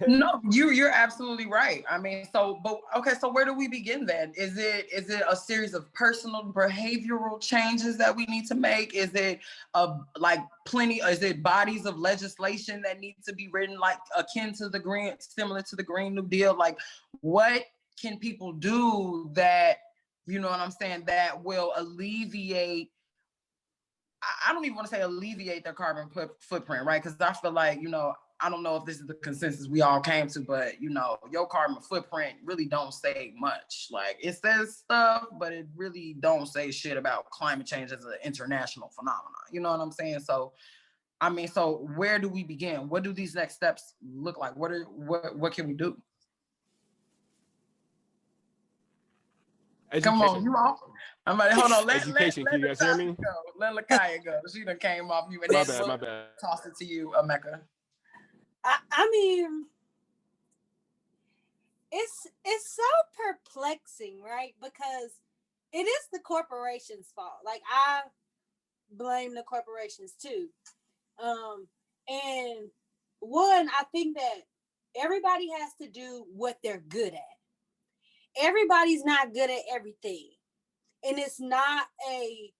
no, you're absolutely right. I mean, so but okay, so where do we begin then? Is it a series of personal behavioral changes that we need to make? Is it is it bodies of legislation that need to be written, like akin to the similar to the Green New Deal? Like, what can people do that, you know what I'm saying, that will alleviate, I don't even want to say alleviate their carbon footprint, right? Because I feel like, you know, I don't know if this is the consensus we all came to, but, you know, your carbon footprint really don't say much. Like, it says stuff, but it really don't say shit about climate change as an international phenomenon. You know what I'm saying? So, I mean, so where do we begin? What do these next steps look like? What can we do? Education. Come on, you all. I'm like, hold on. Education. Can you guys hear me? Go. Let Lakaya go. She done came off you, and My then bad. we'll My bad. toss it to you, Mecca. I mean, it's so perplexing, right? Because it is the corporation's fault. Like, I blame the corporations too. And one, I think that everybody has to do what they're good at. Everybody's not good at everything. And it's not a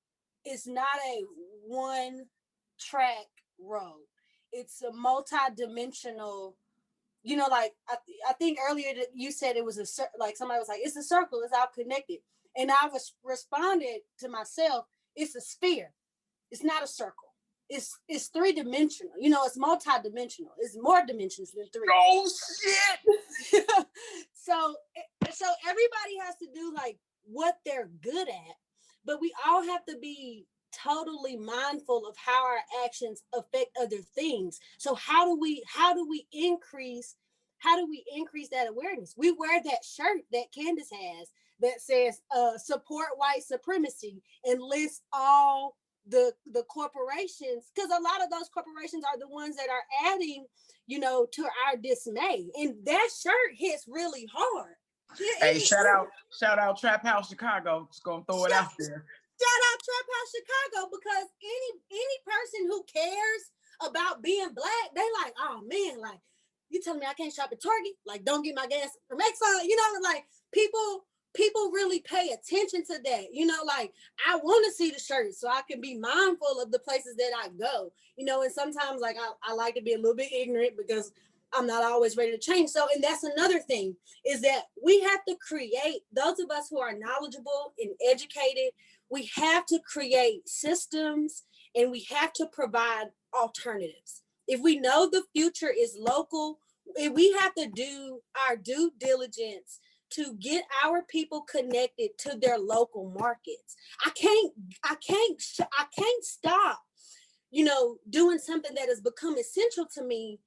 one track road. It's a multi-dimensional, you know, like I think earlier that you said it was like somebody was like, it's a circle, it's all connected. And I was responded to myself, it's a sphere. It's not a circle. It's three-dimensional. You know, it's multi-dimensional. It's more dimensions than three. Oh shit. So everybody has to do like what they're good at, but we all have to be totally mindful of how our actions affect other things. So how do we increase that awareness? We wear that shirt that Candace has that says support white supremacy and list all the corporations, because a lot of those corporations are the ones that are adding, you know, to our dismay. And that shirt hits really hard. Hey, shout out Trap House Chicago. Just gonna throw it out there. Shout out Trap House Chicago, because any person who cares about being Black, they like, oh man, like, you telling me I can't shop at Target? Like, don't get my gas from Exxon? You know, like, people really pay attention to that. You know, like, I want to see the shirt so I can be mindful of the places that I go. You know, and sometimes, like, I like to be a little bit ignorant because I'm not always ready to change. So, and that's another thing, is that we have to create, those of us who are knowledgeable and educated, we have to create systems and we have to provide alternatives. If we know the future is local, we have to do our due diligence to get our people connected to their local markets. I can't stop, doing something that has become essential to me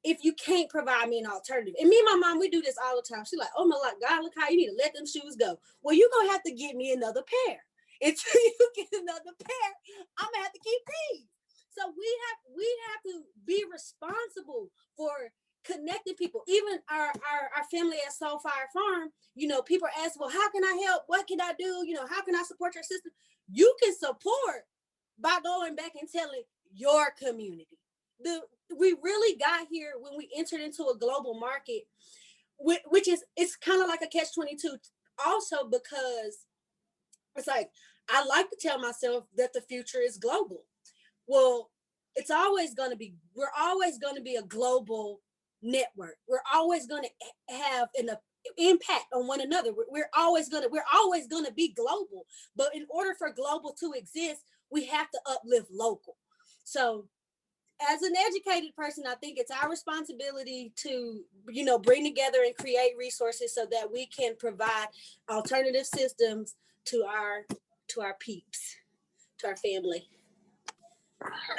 if you can't provide me an alternative. And me and my mom, we do this all the time. She's like, oh my God, look how you need to let them shoes go. Well, you're going to have to get me another pair. Until you get another pair, I'm going to have to keep these. So we have to be responsible for connecting people. Even our family at Soulfire Farm, people ask, well, how can I help? What can I do? How can I support your system? You can support by going back and telling your community. We really got here when we entered into a global market, which is, it's kind of like a catch-22 also, because it's like, I like to tell myself that the future is global. Well, we're always going to be a global network. We're always going to have an impact on one another. We're always going to be global. But in order for global to exist, we have to uplift local. So as an educated person, I think it's our responsibility to, bring together and create resources so that we can provide alternative systems to our peeps, to our family.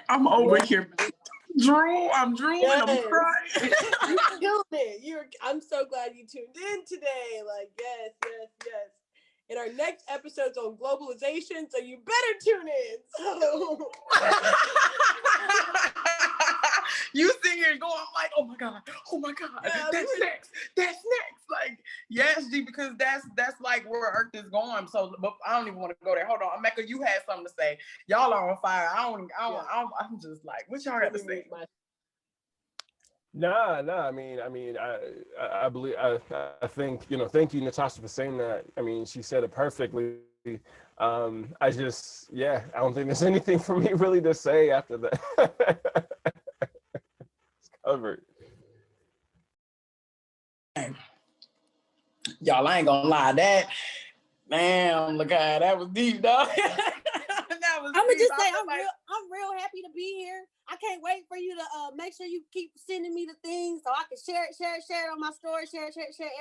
I'm over here. I'm drooling. Yes. I'm crying. You killed it. I'm so glad you tuned in today. Like, yes. In our next episode's on globalization, so you better tune in. So You sitting here going like, oh my God, Yeah, that's next. Like, yes, G, because that's like where Earth is going. So, but I don't even want to go there. Hold on, Mecca, you had something to say. Y'all are on fire. I'm just like, what y'all got to say? Nah. I mean, I believe, I think, thank you, Natasha, for saying that. I mean, she said it perfectly. I don't think there's anything for me really to say after that. It's covered. Y'all, I ain't gonna lie, that was deep, dog. I'm gonna just say I'm real happy to be here. I can't wait for you to make sure you keep sending me the things so I can share it on my story, share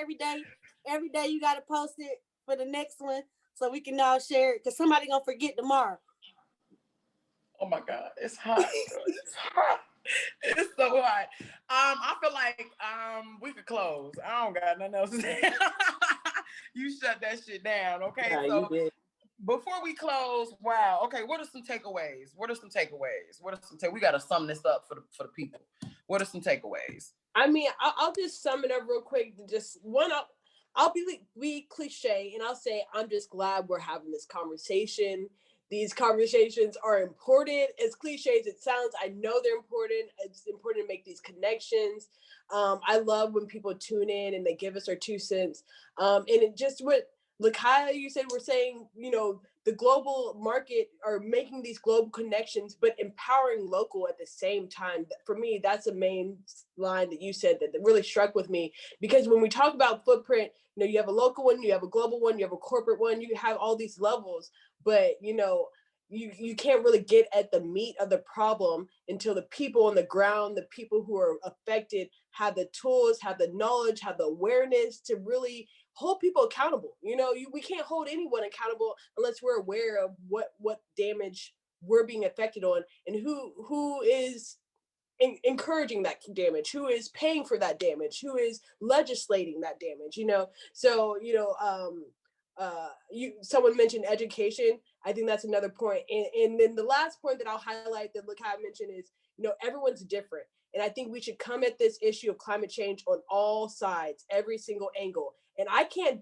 every day. Every day you gotta post it for the next one so we can all share it, because somebody gonna forget tomorrow. Oh my God, it's hot. It's hot. It's so hot. I feel like we could close. I don't got nothing else to say. You shut that shit down, okay? Yeah, so you did. before we close, wow. Okay, what are some takeaways? We gotta sum this up for the people. What are some takeaways? I mean, I'll just sum it up real quick. Just one up. I'll be cliche and I'll say I'm just glad we're having this conversation. These conversations are important. As cliche as it sounds, I know they're important. It's important to make these connections. I love when people tune in and they give us their 2 cents. And it just what Lakaya, you said, we're saying, the global market are making these global connections, but empowering local at the same time. For me, that's the main line that you said that really struck with me, because when we talk about footprint, you have a local one, you have a global one, you have a corporate one, you have all these levels, but you can't really get at the meat of the problem until the people on the ground, the people who are affected, have the tools, have the knowledge, have the awareness to really hold people accountable. We can't hold anyone accountable unless we're aware of what damage we're being affected on, and who is encouraging that damage, who is paying for that damage, who is legislating that damage. So someone mentioned education. I think that's another point. And then the last point that I'll highlight that Lakai mentioned is, everyone's different. And I think we should come at this issue of climate change on all sides, every single angle. And I can't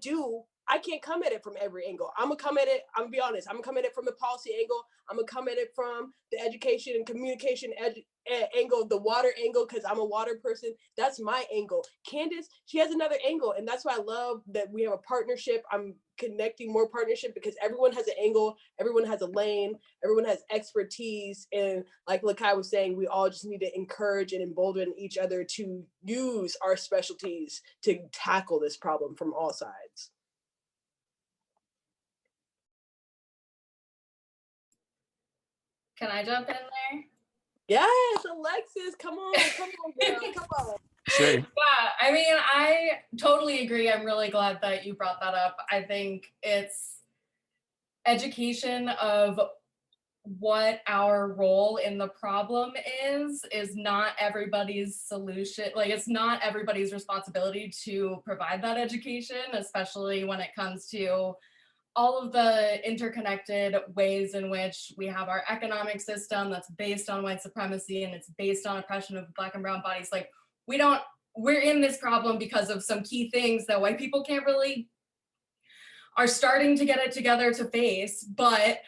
come at it from every angle. I'm gonna be honest, I'm gonna come at it from the policy angle. I'm gonna come at it from the education and communication angle, the water angle, because I'm a water person. That's my angle. Candace, she has another angle. And that's why I love that we have a partnership. I'm connecting more partnership because everyone has an angle, everyone has a lane, everyone has expertise. And like Lakai was saying, we all just need to encourage and embolden each other to use our specialties to tackle this problem from all sides. Can I jump in there? Yes, Alexis, come on, girl, come on. Sure. Yeah, I mean, I totally agree. I'm really glad that you brought that up. I think it's education of what our role in the problem is not everybody's solution. Like, it's not everybody's responsibility to provide that education, especially when it comes to all of the interconnected ways in which we have our economic system that's based on white supremacy and it's based on oppression of Black and brown bodies. Like, we're in this problem because of some key things that white people can't really, are starting to get it together to face, but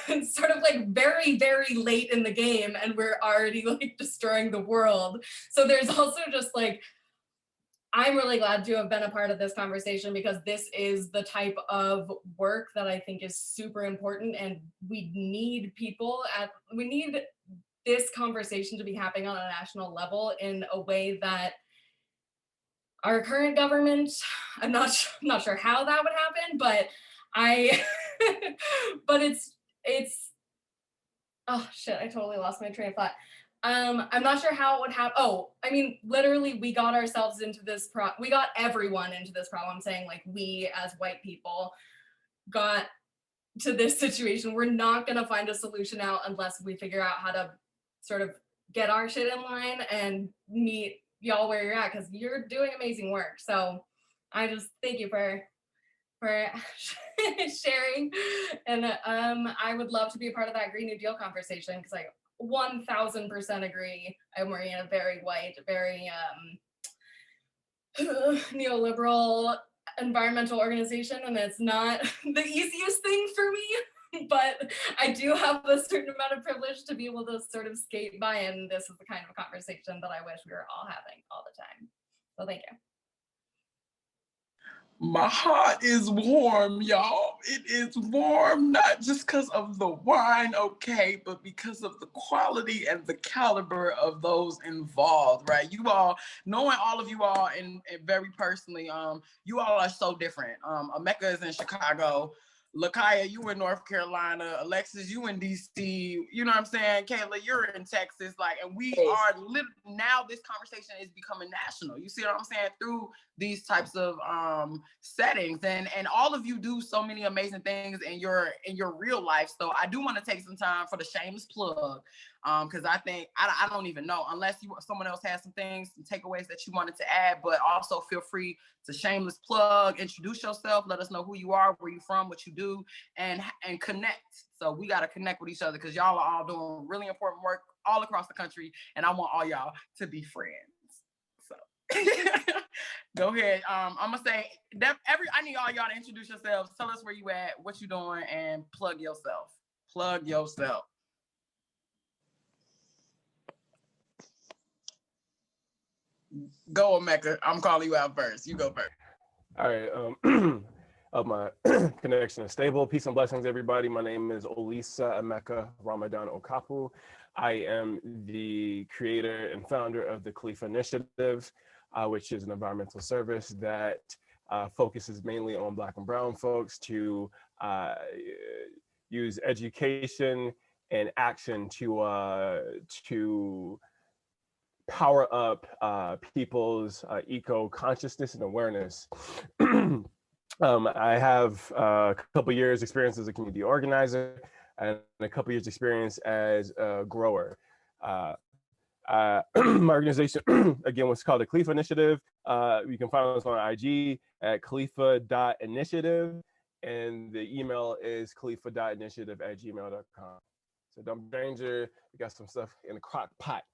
it's sort of like very, very late in the game and we're already like destroying the world. So there's also just like, I'm really glad to have been a part of this conversation because this is the type of work that I think is super important, and we need we need this conversation to be happening on a national level in a way that our current government, I'm not sure how that would happen, but but it's, oh shit, I totally lost my train of thought. I'm not sure how it would happen. Oh, I mean, literally, we got ourselves into this we got everyone into this problem, saying like we as white people got to this situation. We're not gonna find a solution out unless we figure out how to sort of get our shit in line and meet y'all where you're at, because you're doing amazing work. So I just thank you for sharing, and I would love to be a part of that Green New Deal conversation because I 1000% agree. I'm working in a very white, very neoliberal environmental organization, and it's not the easiest thing for me, but I do have a certain amount of privilege to be able to sort of skate by, and this is the kind of conversation that I wish we were all having all the time. So thank you. My heart is warm, y'all. It is warm, not just because of the wine, okay, but because of the quality and the caliber of those involved, right? You all, knowing all of you all and very personally, you all are so different. Emeka is in Chicago. Lakaya, you in North Carolina. Alexis, you in DC. You know what I'm saying? Kayla, you're in Texas. Like, and we are now this conversation is becoming national. You see what I'm saying? Through these types of settings, and all of you do so many amazing things in your real life. So I do want to take some time for the shameless plug, because I think I don't even know, unless someone else has some things, some takeaways that you wanted to add. But also feel free to shameless plug, introduce yourself, let us know who you are, where you from, what you do, and connect. So we got to connect with each other because y'all are all doing really important work all across the country, and I want all y'all to be friends. So go ahead. I'm gonna say that I need all y'all to introduce yourselves, tell us where you at, what you doing, and plug yourself. Plug yourself. Go, Emeka. I'm calling you out first. You go first. All right. My connection is stable. Peace and blessings, everybody. My name is Olisa Emeka Ramadan Okapu. I am the creator and founder of the Khalifa Initiative, which is an environmental service that focuses mainly on Black and brown folks to use education and action to power up people's eco-consciousness and awareness. I have a couple years experience as a community organizer and a couple years experience as a grower. My organization, again, was called the Khalifa Initiative. You can find us on IG at khalifa.initiative, and the email is khalifa.initiative@gmail.com. So don't be stranger. We got some stuff in the crock pot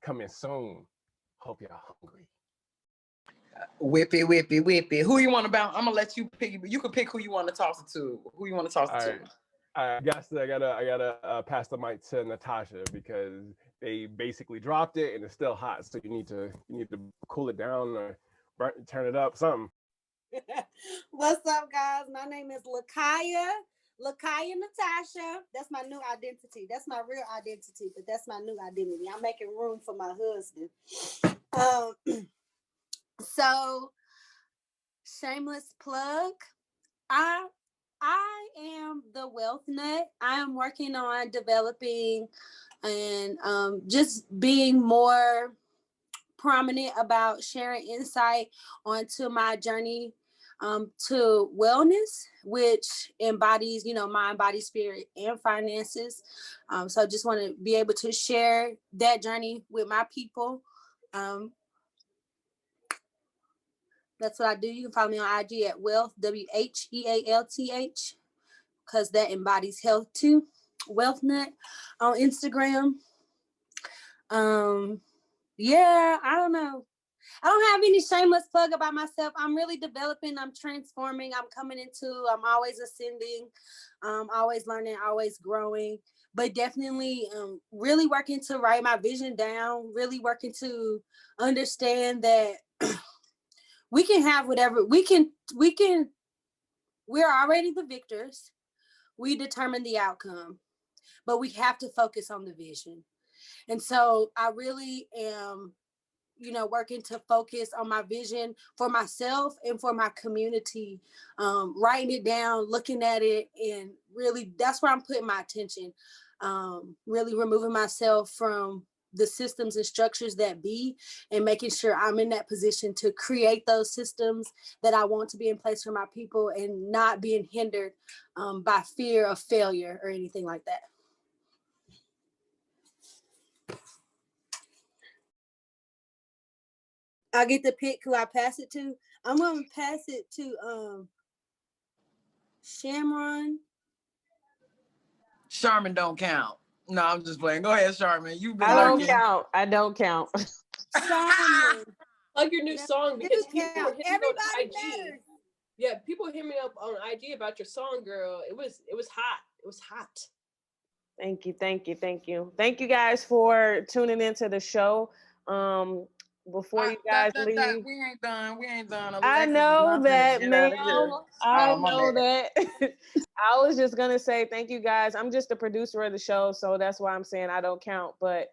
coming soon. Hope y'all hungry. Whippy, whippy, whippy. Who you want to bounce? I'm gonna let you pick. You can pick who you want to toss it to. Who you want to toss it to? I gotta pass the mic to Natasha because they basically dropped it and it's still hot. So you need to cool it down or turn it up, something. What's up, guys? My name is Lakaya Natasha. That's my new identity. That's my real identity, but that's my new identity. I'm making room for my husband. So, shameless plug. I am the wealth nut. I am working on developing and just being more prominent about sharing insight onto my journey to wellness, which embodies, mind, body, spirit, and finances. So just want to be able to share that journey with my people. That's what I do. You can follow me on IG at Wealth, WHEALTH, because that embodies health too. WealthNut on Instagram. Yeah, I don't know. I don't have any shameless plug about myself. I'm really developing. I'm transforming. I'm always ascending, always learning, always growing, but definitely really working to write my vision down, really working to understand that we can have whatever we're already the victors. We determine the outcome, but we have to focus on the vision. And so I really am, working to focus on my vision for myself and for my community, writing it down, looking at it, and really that's where I'm putting my attention, really removing myself from the systems and structures that be, and making sure I'm in that position to create those systems that I want to be in place for my people, and not being hindered by fear of failure or anything like that. I get to pick who I pass it to. I'm gonna pass it to Shamron. Charmin don't count. No, I'm just playing. Go ahead, Charmin. You've been I don't lurking. count. I don't count. Shamron. Plug your new No, song, because you people count. hit me on Everybody IG. matters. Yeah, people hit me up on IG about your song, girl. It was hot. It was hot. Thank you, thank you, thank you. Thank you guys for tuning into the show. Before you guys leave, We ain't done. We ain't done. I Alexis is know not finna that, get ma'am. out of here. I Oh, my know bad. that. I was just gonna say thank you guys. I'm just the producer of the show, so that's why I'm saying I don't count. But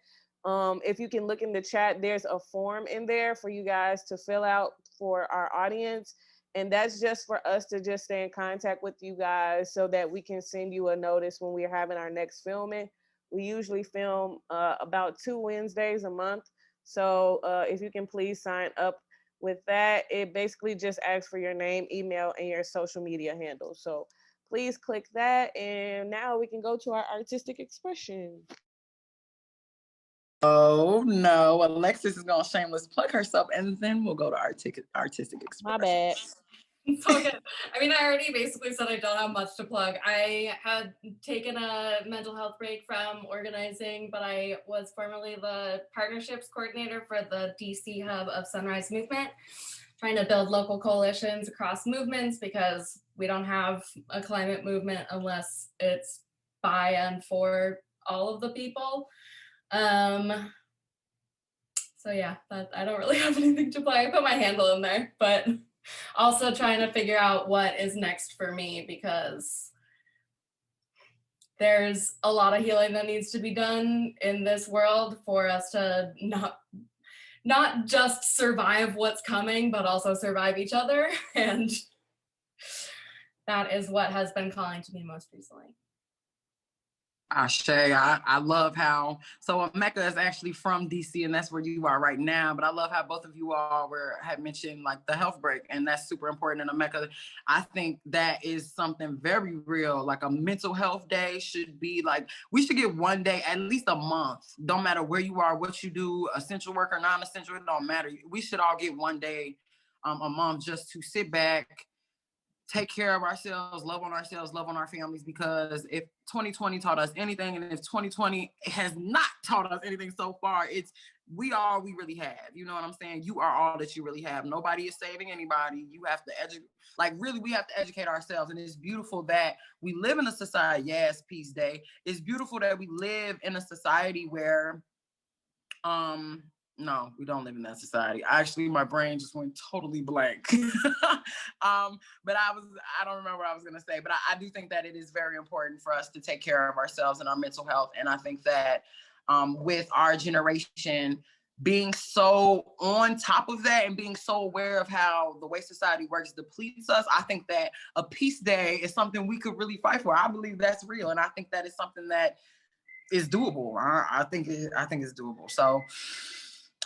if you can look in the chat, there's a form in there for you guys to fill out for our audience. And that's just for us to just stay in contact with you guys so that we can send you a notice when we're having our next filming. We usually film about 2 Wednesdays a month. So if you can please sign up with that. It basically just asks for your name, email, and your social media handle. So please click that. And now we can go to our artistic expression. Oh no, Alexis is gonna shameless plug herself, and then we'll go to artistic expression. My bad. So good. I mean, I already basically said I don't have much to plug. I had taken a mental health break from organizing, but I was formerly the partnerships coordinator for the DC hub of Sunrise Movement, trying to build local coalitions across movements, because we don't have a climate movement unless it's by and for all of the people. So yeah, I don't really have anything to play. I put my handle in there, but also trying to figure out what is next for me, because there's a lot of healing that needs to be done in this world for us to not just survive what's coming, but also survive each other. And that is what has been calling to me most recently. Ashe, I love how, so Emeka is actually from DC, and that's where you are right now, but I love how both of you all had mentioned like the health break, and that's super important. And Emeka, I think that is something very real. Like a mental health day should be like, we should get one day, at least a month, don't matter where you are, what you do, essential work or non-essential, it don't matter. We should all get one day a month just to sit back, take care of ourselves, love on our families, because if 2020 taught us anything, and if 2020 has not taught us anything so far, it's we are all we really have. You know what I'm saying? You are all that you really have. Nobody is saving anybody. You have to we have to educate ourselves. And it's beautiful that we live in a society, yes, Peace Day. It's beautiful that we live in a society where no, we don't live in that society. Actually, my brain just went totally blank. But I don't remember what I was going to say, but I do think that it is very important for us to take care of ourselves and our mental health. And I think that with our generation being so on top of that and being so aware of how the way society works depletes us, I think that a peace day is something we could really fight for. I believe that's real. And I think that is something that is doable. I think it's doable. So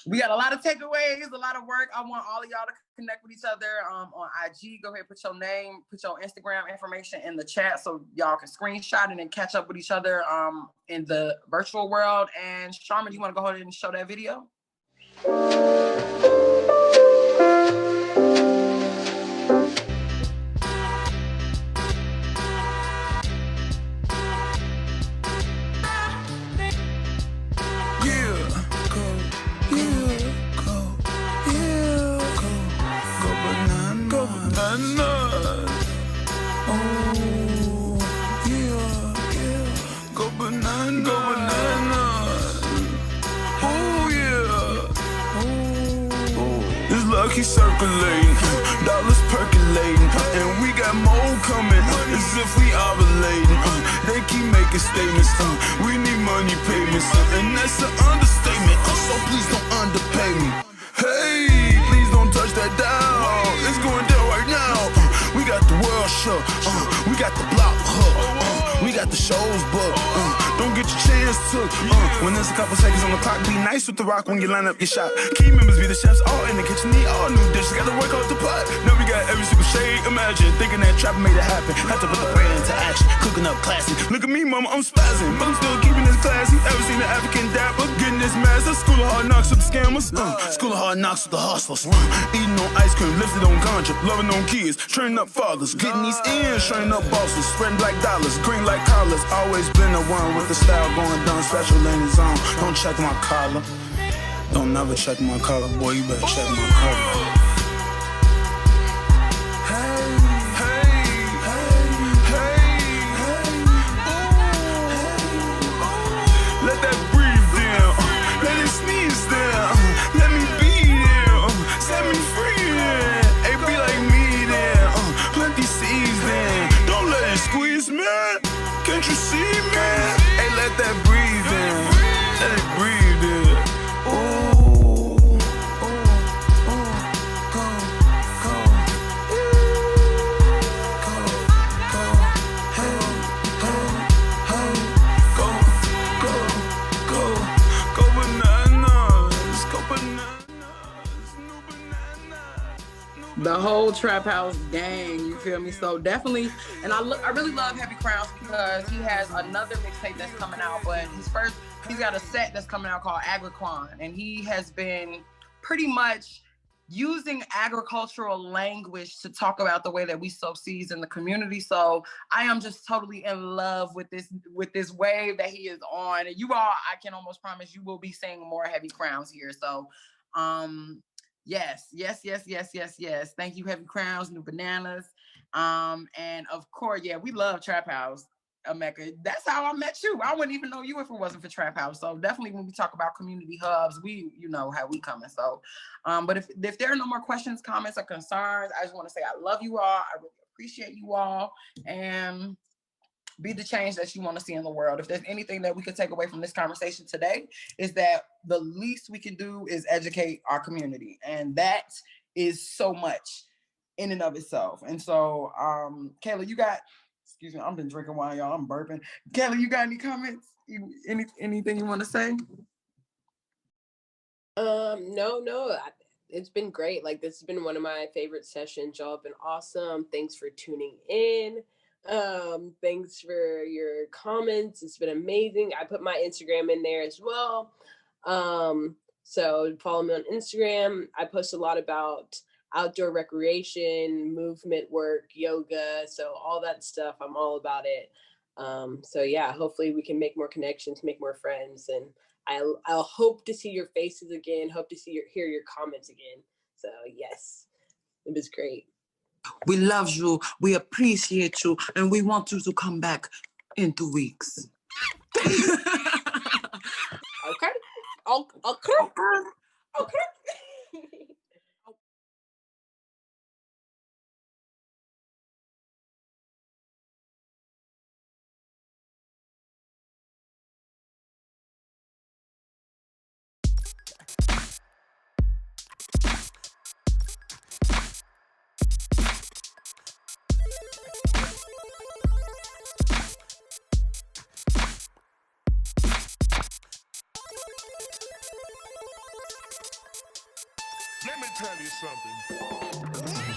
we got a lot of takeaways, a lot of work. I want all of y'all to connect with each other on IG. Go ahead, put your name, put your Instagram information in the chat so y'all can screenshot it and catch up with each other in the virtual world. And Sharman, you want to go ahead and show that video? Keep circulating, dollars percolating, and we got more coming, as if we ovulating. They keep making statements, we need money payments, and that's an understatement, so please don't underpay me. Hey, please don't touch that dial, it's going down right now. We got the world show, we got the block hook, we got the shows booked. Don't get your chance took. When there's a couple seconds on the clock, be nice with the rock when you line up your shot. Key members be the chefs, all in the kitchen, need all new dishes. Gotta work out the pot. Now we got every single shade. Imagine thinking that trap made it happen. Had to put the brand into action. Cooking up classy. Look at me, mama, I'm spazzing, but I'm still keeping this classy. Ever seen an African dapper getting this master? School of hard knocks with the scammers. School of hard knocks with the hustlers. Eating on ice cream, lifted on ganja, loving on kids, training up fathers, getting these ends, training up bosses, spreading black dollars, green like collars. Always been the one with the style going down, special in his own. Don't check my collar. Don't never check my collar, boy. You better check my collar. Let that breathe down, let it sneeze down, let me be there, set me free there, hey, be like me there, plant these seeds there, don't let it squeeze, man, can't you see, man, hey, let that breathe in, let it breathe in, The whole Trap House gang, you feel me? So definitely, and I really love Heavy Crowns because he has another mixtape that's coming out, but he's got a set that's coming out called Agriquan, and he has been pretty much using agricultural language to talk about the way that we sow seeds in the community. So I am just totally in love with this wave that he is on. And you all, I can almost promise you will be seeing more Heavy Crowns here. So yes. Thank you, Heavy Crowns, New Bananas. And of course, yeah, we love Trap House, Mecca. That's how I met you. I wouldn't even know you if it wasn't for Trap House. So definitely when we talk about community hubs, you know how we coming. So, but if there are no more questions, comments, or concerns, I just want to say I love you all. I really appreciate you all, and be the change that you want to see in the world. If there's anything that we could take away from this conversation today, is that the least we can do is educate our community. And that is so much in and of itself. And so, Kayla, excuse me, I've been drinking wine, y'all. I'm burping. Kayla, you got any comments? Anything you want to say? No. It's been great. Like, this has been one of my favorite sessions. Y'all have been awesome. Thanks for tuning in. Thanks for your comments. It's been amazing. I put my Instagram in there as well. So follow me on Instagram. I post a lot about outdoor recreation, movement work, yoga. So all that stuff, I'm all about it. So yeah, hopefully we can make more connections, make more friends, and I'll hope to see your faces again. Hope to hear your comments again. So yes, it was great. We love you, we appreciate you, and we want you to come back in 2 weeks. Okay. tell you something.